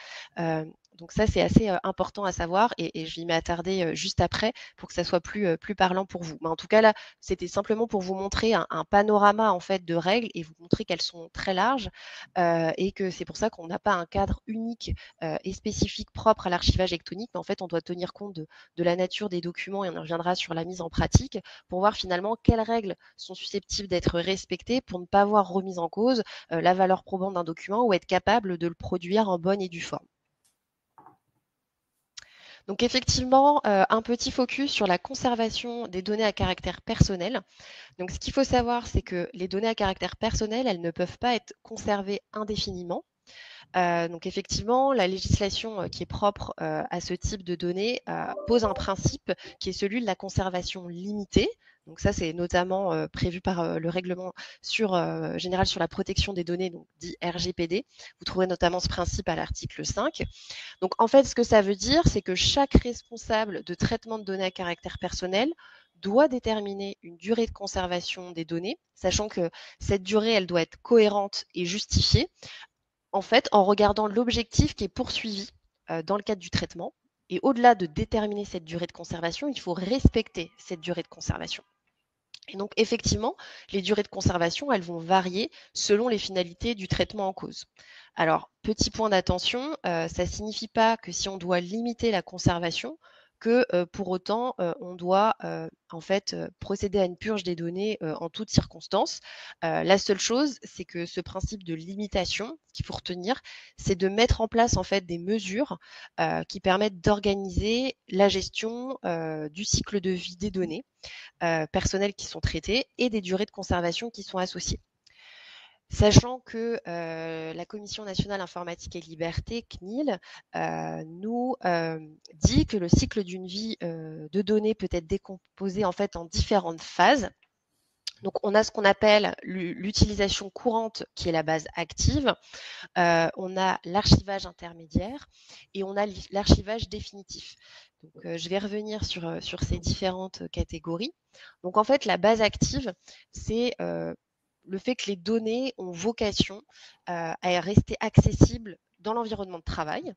Donc ça, c'est assez important à savoir, et je vais m'y attarder juste après pour que ça soit plus parlant pour vous. Mais en tout cas, là, c'était simplement pour vous montrer un panorama en fait de règles et vous montrer qu'elles sont très larges, et que c'est pour ça qu'on n'a pas un cadre unique et spécifique propre à l'archivage électronique, mais en fait, on doit tenir compte de la nature des documents, et on y reviendra sur la mise en pratique pour voir finalement quelles règles sont susceptibles d'être respectées pour ne pas avoir remise en cause la valeur probante d'un document ou être capable de le produire en bonne et due forme. Donc effectivement, un petit focus sur la conservation des données à caractère personnel. Donc ce qu'il faut savoir, c'est que les données à caractère personnel, elles ne peuvent pas être conservées indéfiniment. Donc effectivement, la législation qui est propre à ce type de données pose un principe qui est celui de la conservation limitée. Donc ça, c'est notamment prévu par le règlement général sur la protection des données, donc dit RGPD. Vous trouverez notamment ce principe à l'article 5. Donc en fait, ce que ça veut dire, c'est que chaque responsable de traitement de données à caractère personnel doit déterminer une durée de conservation des données, sachant que cette durée, elle doit être cohérente et justifiée, en fait, en regardant l'objectif qui est poursuivi dans le cadre du traitement. Et au-delà de déterminer cette durée de conservation, il faut respecter cette durée de conservation. Et donc, effectivement, les durées de conservation, elles vont varier selon les finalités du traitement en cause. Alors, petit point d'attention, ça ne signifie pas que si on doit limiter la conservation, que pour autant, on doit en fait procéder à une purge des données en toutes circonstances. La seule chose, c'est que ce principe de limitation, ce qu'il faut retenir, c'est de mettre en place en fait des mesures qui permettent d'organiser la gestion du cycle de vie des données personnelles qui sont traitées et des durées de conservation qui sont associées. Sachant que la Commission nationale informatique et liberté, CNIL, nous dit que le cycle d'une vie de données peut être décomposé en fait en différentes phases. Donc on a ce qu'on appelle l'utilisation courante qui est la base active, on a l'archivage intermédiaire et on a l'archivage définitif. Donc je vais revenir sur ces différentes catégories. Donc en fait la base active, c'est le fait que les données ont vocation à rester accessibles dans l'environnement de travail,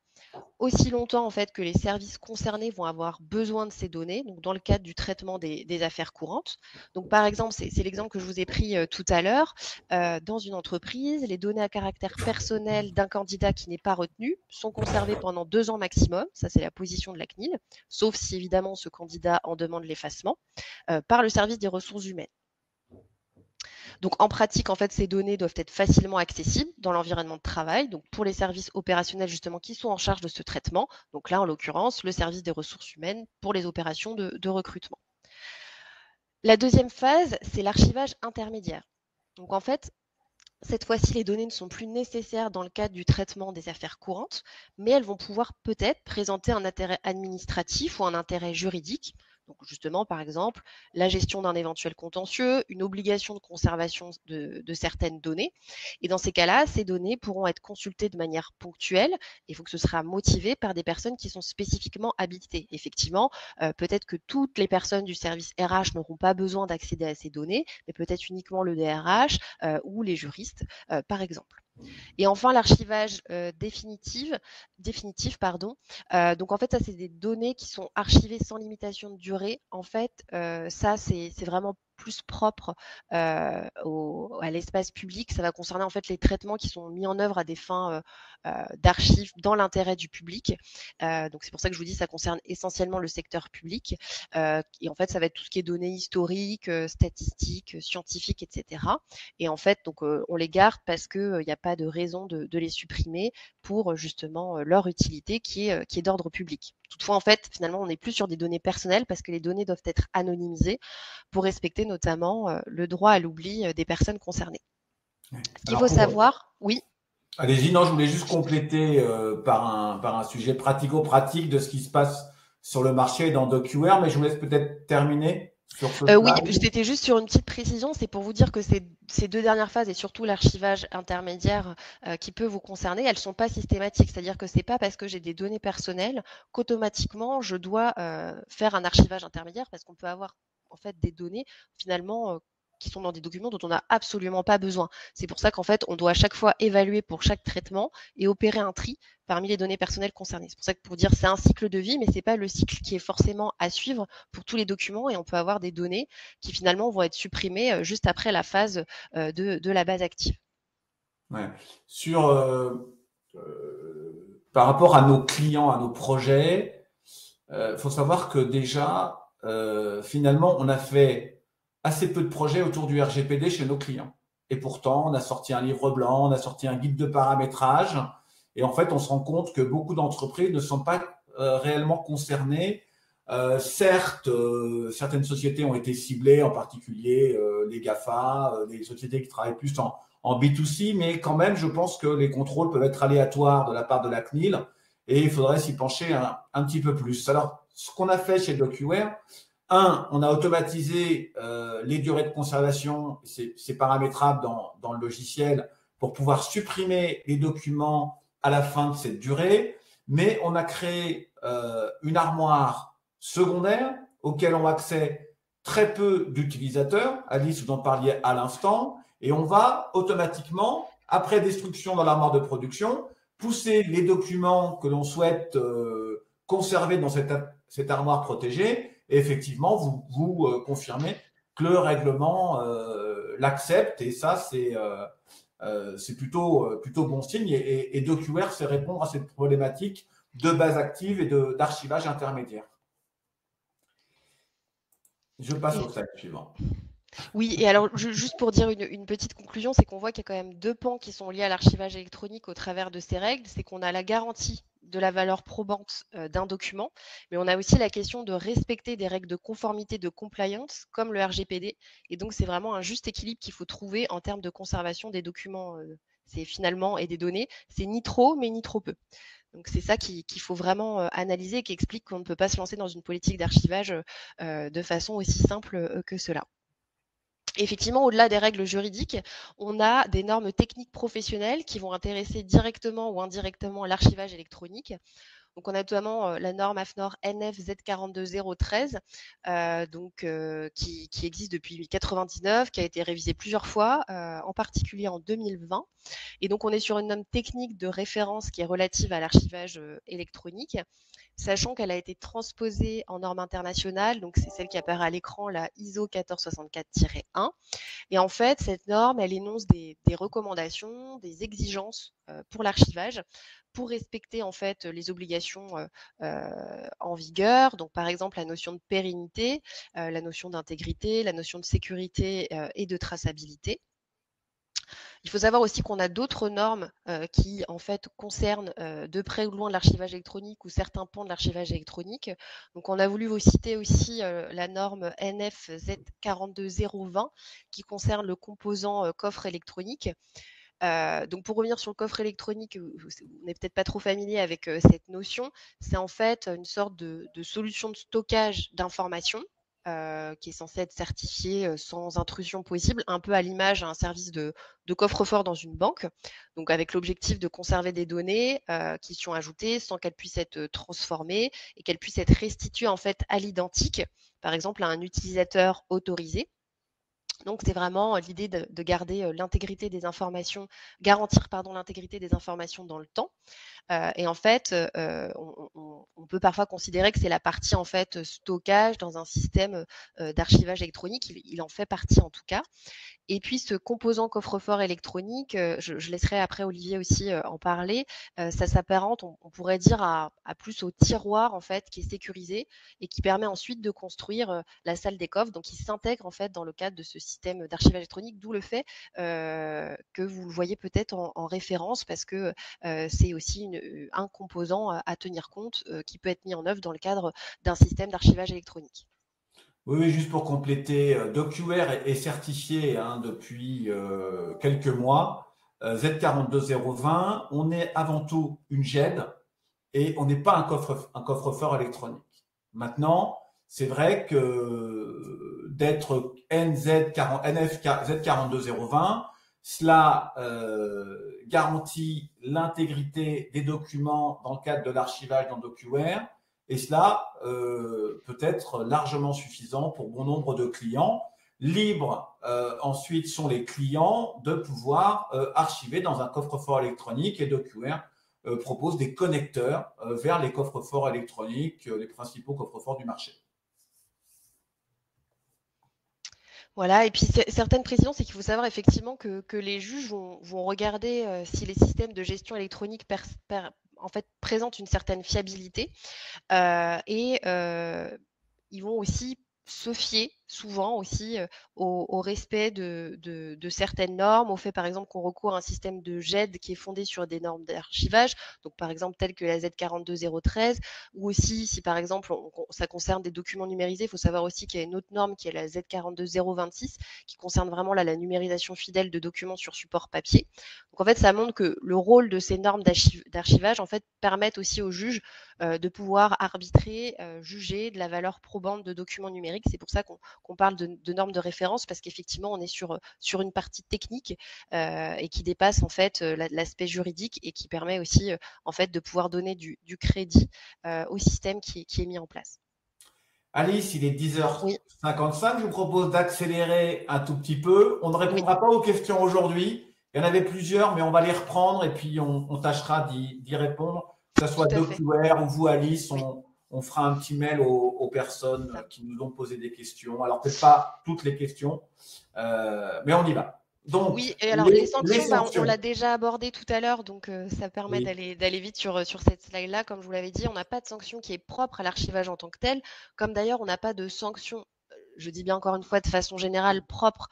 aussi longtemps en fait que les services concernés vont avoir besoin de ces données, donc dans le cadre du traitement des affaires courantes. Donc par exemple, c'est l'exemple que je vous ai pris tout à l'heure, dans une entreprise, les données à caractère personnel d'un candidat qui n'est pas retenu sont conservées pendant 2 ans maximum, ça c'est la position de la CNIL, sauf si évidemment ce candidat en demande l'effacement, par le service des ressources humaines. Donc en pratique, en fait, ces données doivent être facilement accessibles dans l'environnement de travail, donc pour les services opérationnels justement qui sont en charge de ce traitement. Donc là, en l'occurrence, le service des ressources humaines pour les opérations de recrutement. La deuxième phase, c'est l'archivage intermédiaire. Donc en fait, cette fois-ci, les données ne sont plus nécessaires dans le cadre du traitement des affaires courantes, mais elles vont pouvoir peut-être présenter un intérêt administratif ou un intérêt juridique. Donc justement, par exemple, la gestion d'un éventuel contentieux, une obligation de conservation de certaines données. Et dans ces cas-là, ces données pourront être consultées de manière ponctuelle. Il faut que ce sera motivé par des personnes qui sont spécifiquement habilitées. Effectivement, peut-être que toutes les personnes du service RH n'auront pas besoin d'accéder à ces données, mais peut-être uniquement le DRH ou les juristes, par exemple. Et enfin, l'archivage définitif. Donc en fait, ça, c'est des données qui sont archivées sans limitation de durée. En fait, ça, c'est vraiment plus propre à l'espace public. Ça va concerner en fait les traitements qui sont mis en œuvre à des fins d'archives dans l'intérêt du public. Donc c'est pour ça que je vous dis ça concerne essentiellement le secteur public. Et en fait, ça va être tout ce qui est données historiques, statistiques, scientifiques, etc. Et en fait, donc on les garde parce qu'il n'y a pas de raison de les supprimer pour justement leur utilité qui est d'ordre public. Toutefois, en fait, finalement, on n'est plus sur des données personnelles parce que les données doivent être anonymisées pour respecter notamment le droit à l'oubli des personnes concernées. Ce qu'il faut savoir, oui. Allez-y, non, je voulais juste compléter par un sujet pratico-pratique de ce qui se passe sur le marché dans DocuWare, mais je vous laisse peut-être terminer sur ce Oui, slide. j'étais juste sur une petite précision, c'est pour vous dire que ces 2 dernières phases et surtout l'archivage intermédiaire, qui peut vous concerner, elles sont pas systématiques. C'est-à-dire que c'est pas parce que j'ai des données personnelles qu'automatiquement je dois, faire un archivage intermédiaire parce qu'on peut avoir en fait des données finalement, qui sont dans des documents dont on n'a absolument pas besoin. C'est pour ça qu'en fait, on doit à chaque fois évaluer pour chaque traitement et opérer un tri parmi les données personnelles concernées. C'est pour ça que pour dire c'est un cycle de vie, mais c'est pas le cycle qui est forcément à suivre pour tous les documents et on peut avoir des données qui finalement vont être supprimées juste après la phase de la base active. Ouais. Sur, par rapport à nos clients, à nos projets, faut savoir que déjà, finalement, on a fait assez peu de projets autour du RGPD chez nos clients. Et pourtant, on a sorti un livre blanc, on a sorti un guide de paramétrage. Et en fait, on se rend compte que beaucoup d'entreprises ne sont pas réellement concernées. Certes, certaines sociétés ont été ciblées, en particulier les GAFA, les sociétés qui travaillent plus en B2C, mais quand même, je pense que les contrôles peuvent être aléatoires de la part de la CNIL et il faudrait s'y pencher un petit peu plus. Alors, ce qu'on a fait chez DocuWare, on a automatisé les durées de conservation, c'est paramétrable dans le logiciel pour pouvoir supprimer les documents à la fin de cette durée, mais on a créé une armoire secondaire auquel ont accès très peu d'utilisateurs. Alice, vous en parliez à l'instant, et on va automatiquement, après destruction dans l'armoire de production, pousser les documents que l'on souhaite conserver dans cette armoire protégée. Et effectivement, vous confirmez que le règlement l'accepte. Et ça, c'est plutôt bon signe. Et DocuWare sait répondre à cette problématique de base active et d'archivage intermédiaire. Je passe au slide suivant. Oui, et alors juste pour dire une petite conclusion, c'est qu'on voit qu'il y a quand même 2 pans qui sont liés à l'archivage électronique au travers de ces règles. C'est qu'on a la garantie de la valeur probante d'un document, mais on a aussi la question de respecter des règles de conformité, de compliance, comme le RGPD. Et donc, c'est vraiment un juste équilibre qu'il faut trouver en termes de conservation des documents. C'est finalement et des données, c'est ni trop, mais ni trop peu. Donc c'est ça qu'il faut vraiment analyser et qui explique qu'on ne peut pas se lancer dans une politique d'archivage de façon aussi simple que cela. Effectivement, au-delà des règles juridiques, on a des normes techniques professionnelles qui vont intéresser directement ou indirectement l'archivage électronique. Donc, on a notamment la norme AFNOR NF Z42013, qui existe depuis 1999, qui a été révisée plusieurs fois, en particulier en 2020. Et donc, on est sur une norme technique de référence qui est relative à l'archivage électronique, sachant qu'elle a été transposée en norme internationale, donc c'est celle qui apparaît à l'écran, la ISO 1464-1. Et en fait, cette norme, elle énonce des recommandations, des exigences pour l'archivage, pour respecter en fait les obligations en vigueur. Donc, par exemple, la notion de pérennité, la notion d'intégrité, la notion de sécurité et de traçabilité. Il faut savoir aussi qu'on a d'autres normes qui en fait concernent de près ou de loin l'archivage électronique ou certains pans de l'archivage électronique. Donc on a voulu vous citer aussi la norme NF Z42020 qui concerne le composant coffre électronique. Donc pour revenir sur le coffre électronique, vous n'êtes peut-être pas trop familier avec cette notion. C'est en fait une sorte de solution de stockage d'informations qui est censé être certifié sans intrusion possible, un peu à l'image d'un service de coffre-fort dans une banque, donc avec l'objectif de conserver des données qui sont ajoutées sans qu'elles puissent être transformées et qu'elles puissent être restituées en fait à l'identique, par exemple à un utilisateur autorisé. Donc, c'est vraiment l'idée de garder l'intégrité des informations, garantir pardon, l'intégrité des informations dans le temps. Et en fait, on peut parfois considérer que c'est la partie en fait stockage dans un système d'archivage électronique. Il en fait partie en tout cas. Et puis ce composant coffre-fort électronique, je laisserai après Olivier aussi en parler. Ça s'apparente, on pourrait dire à plus au tiroir en fait qui est sécurisé et qui permet ensuite de construire la salle des coffres. Donc il s'intègre en fait dans le cadre de ce système d'archivage électronique, d'où le fait que vous le voyez peut-être en référence parce que c'est aussi un composant à tenir compte qui peut être mis en œuvre dans le cadre d'un système d'archivage électronique. Oui, oui, juste pour compléter, DocuWare est certifié depuis quelques mois Z42020, on est avant tout une GED et on n'est pas un coffre-fort électronique. Maintenant, c'est vrai que d'être Z42020, cela garantit l'intégrité des documents dans le cadre de l'archivage dans DocuWare et cela peut être largement suffisant pour bon nombre de clients. Libres, ensuite, sont les clients de pouvoir archiver dans un coffre-fort électronique et DocuWare propose des connecteurs vers les coffres-forts électroniques, les principaux coffres-forts du marché. Voilà, et puis certaines précisions, c'est qu'il faut savoir effectivement que les juges vont regarder si les systèmes de gestion électronique en fait, présentent une certaine fiabilité et ils vont aussi se fier souvent aussi au respect de certaines normes, au fait par exemple qu'on recourt à un système de GED qui est fondé sur des normes d'archivage, donc par exemple telles que la Z42013, ou aussi si par exemple ça concerne des documents numérisés, il faut savoir aussi qu'il y a une autre norme qui est la Z42026 qui concerne vraiment la numérisation fidèle de documents sur support papier. Donc en fait ça montre que le rôle de ces normes d'archivage en fait permettent aussi aux juges de pouvoir arbitrer, juger de la valeur probante de documents numériques. C'est pour ça qu'on parle de normes de référence parce qu'effectivement, on est sur une partie technique et qui dépasse en fait l'aspect juridique et qui permet aussi en fait de pouvoir donner du crédit au système qui est mis en place. Alice, il est 10h55. Je vous propose d'accélérer un tout petit peu. On ne répondra pas aux questions aujourd'hui. Il y en avait plusieurs, mais on va les reprendre et puis on tâchera d'y répondre. Que ce soit DocuWare ou vous, Alice, on fera un petit mail aux personnes qui nous ont posé des questions. Alors, peut-être pas toutes les questions, mais on y va. Donc, oui, et alors les sanctions, on l'a déjà abordé tout à l'heure, donc ça permet d'aller vite sur cette slide-là. Comme je vous l'avais dit, on n'a pas de sanction qui est propre à l'archivage en tant que tel, comme d'ailleurs on n'a pas de sanction, je dis bien encore une fois de façon générale, propre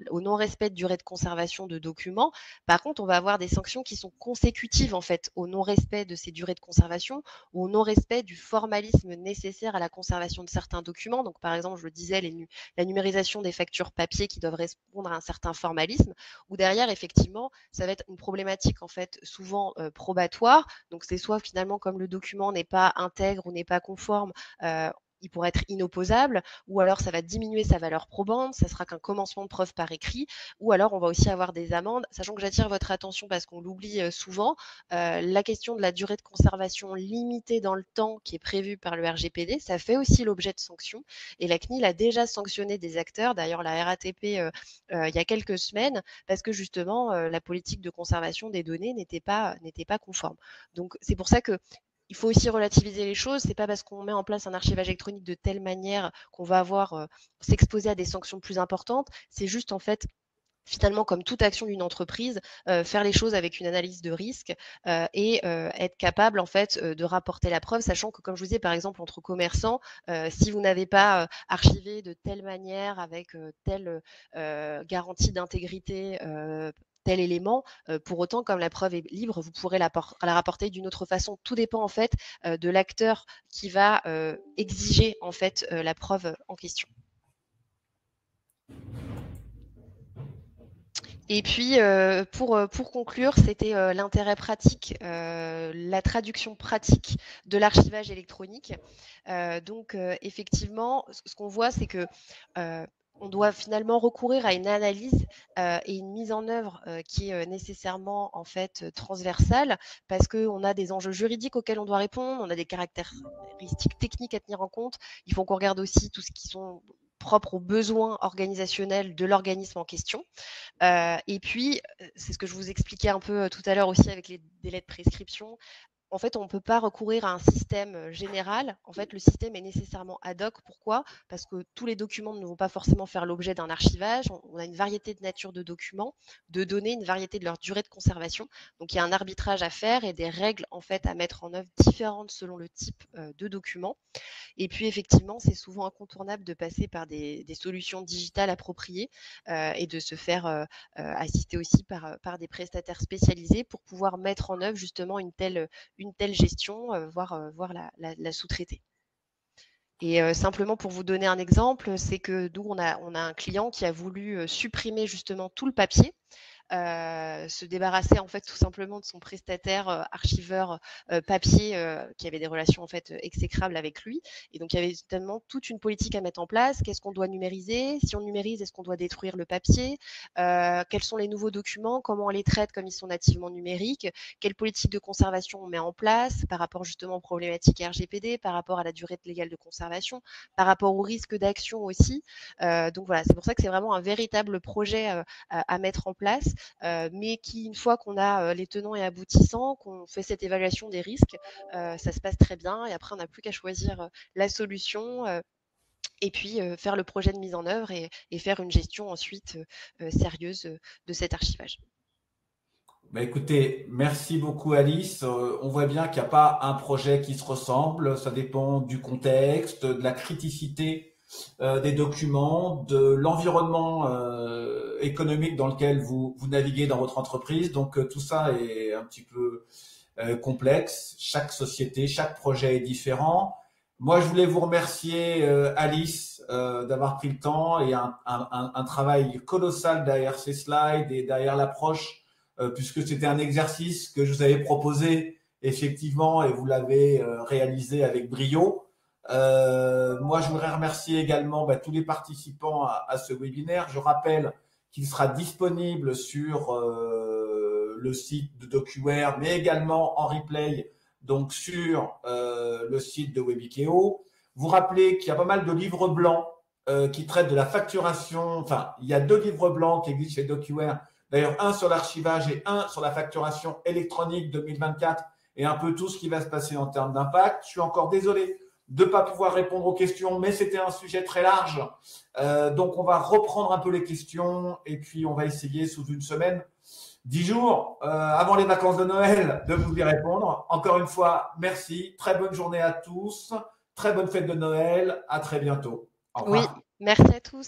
au non-respect de durée de conservation de documents. Par contre, on va avoir des sanctions qui sont consécutives en fait au non-respect de ces durées de conservation ou au non-respect du formalisme nécessaire à la conservation de certains documents. Donc, par exemple, je le disais, la numérisation des factures papier qui doivent répondre à un certain formalisme, ou derrière, effectivement, ça va être une problématique en fait souvent probatoire. Donc, c'est soit finalement comme le document n'est pas intègre ou n'est pas conforme, il pourrait être inopposable, ou alors ça va diminuer sa valeur probante, ça sera qu'un commencement de preuve par écrit, ou alors on va aussi avoir des amendes, sachant que j'attire votre attention parce qu'on l'oublie souvent, la question de la durée de conservation limitée dans le temps qui est prévue par le RGPD, ça fait aussi l'objet de sanctions, et la CNIL a déjà sanctionné des acteurs, d'ailleurs la RATP il y a quelques semaines, parce que justement la politique de conservation des données n'était pas conforme. Donc c'est pour ça que il faut aussi relativiser les choses. C'est pas parce qu'on met en place un archivage électronique de telle manière qu'on va avoir s'exposer à des sanctions plus importantes. C'est juste en fait finalement, comme toute action d'une entreprise, faire les choses avec une analyse de risque et être capable en fait de rapporter la preuve, sachant que comme je vous disais par exemple entre commerçants, si vous n'avez pas archivé de telle manière avec telle garantie d'intégrité tel élément, pour autant comme la preuve est libre, vous pourrez la rapporter d'une autre façon. Tout dépend en fait de l'acteur qui va exiger en fait la preuve en question. Et puis, pour conclure, c'était l'intérêt pratique, la traduction pratique de l'archivage électronique. Donc, effectivement, ce qu'on voit, c'est que on doit finalement recourir à une analyse et une mise en œuvre qui est nécessairement en fait transversale, parce qu'on a des enjeux juridiques auxquels on doit répondre, on a des caractéristiques techniques à tenir en compte. Il faut qu'on regarde aussi tout ce qui sont propres aux besoins organisationnels de l'organisme en question. Et puis, c'est ce que je vous expliquais un peu tout à l'heure aussi avec les délais de prescription. En fait, on ne peut pas recourir à un système général. En fait, le système est nécessairement ad hoc. Pourquoi? Parce que tous les documents ne vont pas forcément faire l'objet d'un archivage. On a une variété de nature de documents, de données, une variété de leur durée de conservation. Donc, il y a un arbitrage à faire et des règles en fait à mettre en œuvre différentes selon le type de document. Et puis, effectivement, c'est souvent incontournable de passer par des solutions digitales appropriées et de se faire assister aussi par des prestataires spécialisés pour pouvoir mettre en œuvre justement une telle gestion, voire la sous-traiter. Et simplement pour vous donner un exemple, c'est que nous, on a un client qui a voulu supprimer justement tout le papier se débarrasser en fait tout simplement de son prestataire archiveur papier qui avait des relations en fait exécrables avec lui. Et donc il y avait tellement toute une politique à mettre en place. Qu'est-ce qu'on doit numériser? Si on numérise, est-ce qu'on doit détruire le papier? Quels sont les nouveaux documents? Comment on les traite comme ils sont nativement numériques? Quelle politique de conservation on met en place par rapport justement aux problématiques RGPD, par rapport à la durée légale de conservation, par rapport aux risques d'action aussi. Donc voilà, c'est pour ça que c'est vraiment un véritable projet à mettre en place, mais qui, une fois qu'on a les tenants et aboutissants, qu'on fait cette évaluation des risques, ça se passe très bien. Et après, on n'a plus qu'à choisir la solution. Et puis faire le projet de mise en œuvre et faire une gestion ensuite sérieuse de cet archivage. Bah écoutez, merci beaucoup Alice. On voit bien qu'il n'y a pas un projet qui se ressemble. Ça dépend du contexte, de la criticité des documents, de l'environnement économique dans lequel vous naviguez dans votre entreprise. Donc tout ça est un petit peu complexe. Chaque société, chaque projet est différent. Moi, je voulais vous remercier, Alice, d'avoir pris le temps et un travail colossal derrière ces slides et derrière l'approche, puisque c'était un exercice que je vous avais proposé effectivement et vous l'avez réalisé avec brio. Moi, je voudrais remercier également tous les participants à ce webinaire. Je rappelle qu'il sera disponible sur le site de DocuWare, mais également en replay, donc sur le site de Webikeo. Vous rappelez qu'il y a pas mal de livres blancs qui traitent de la facturation. Enfin, il y a 2 livres blancs qui existent chez DocuWare. D'ailleurs, un sur l'archivage et un sur la facturation électronique 2024 et un peu tout ce qui va se passer en termes d'impact. Je suis encore désolé de ne pas pouvoir répondre aux questions, mais c'était un sujet très large. Donc, on va reprendre un peu les questions et puis on va essayer sous une semaine, 10 jours, avant les vacances de Noël, de vous y répondre. Encore une fois, merci. Très bonne journée à tous. Très bonne fête de Noël. À très bientôt. Au revoir. Oui, merci à tous.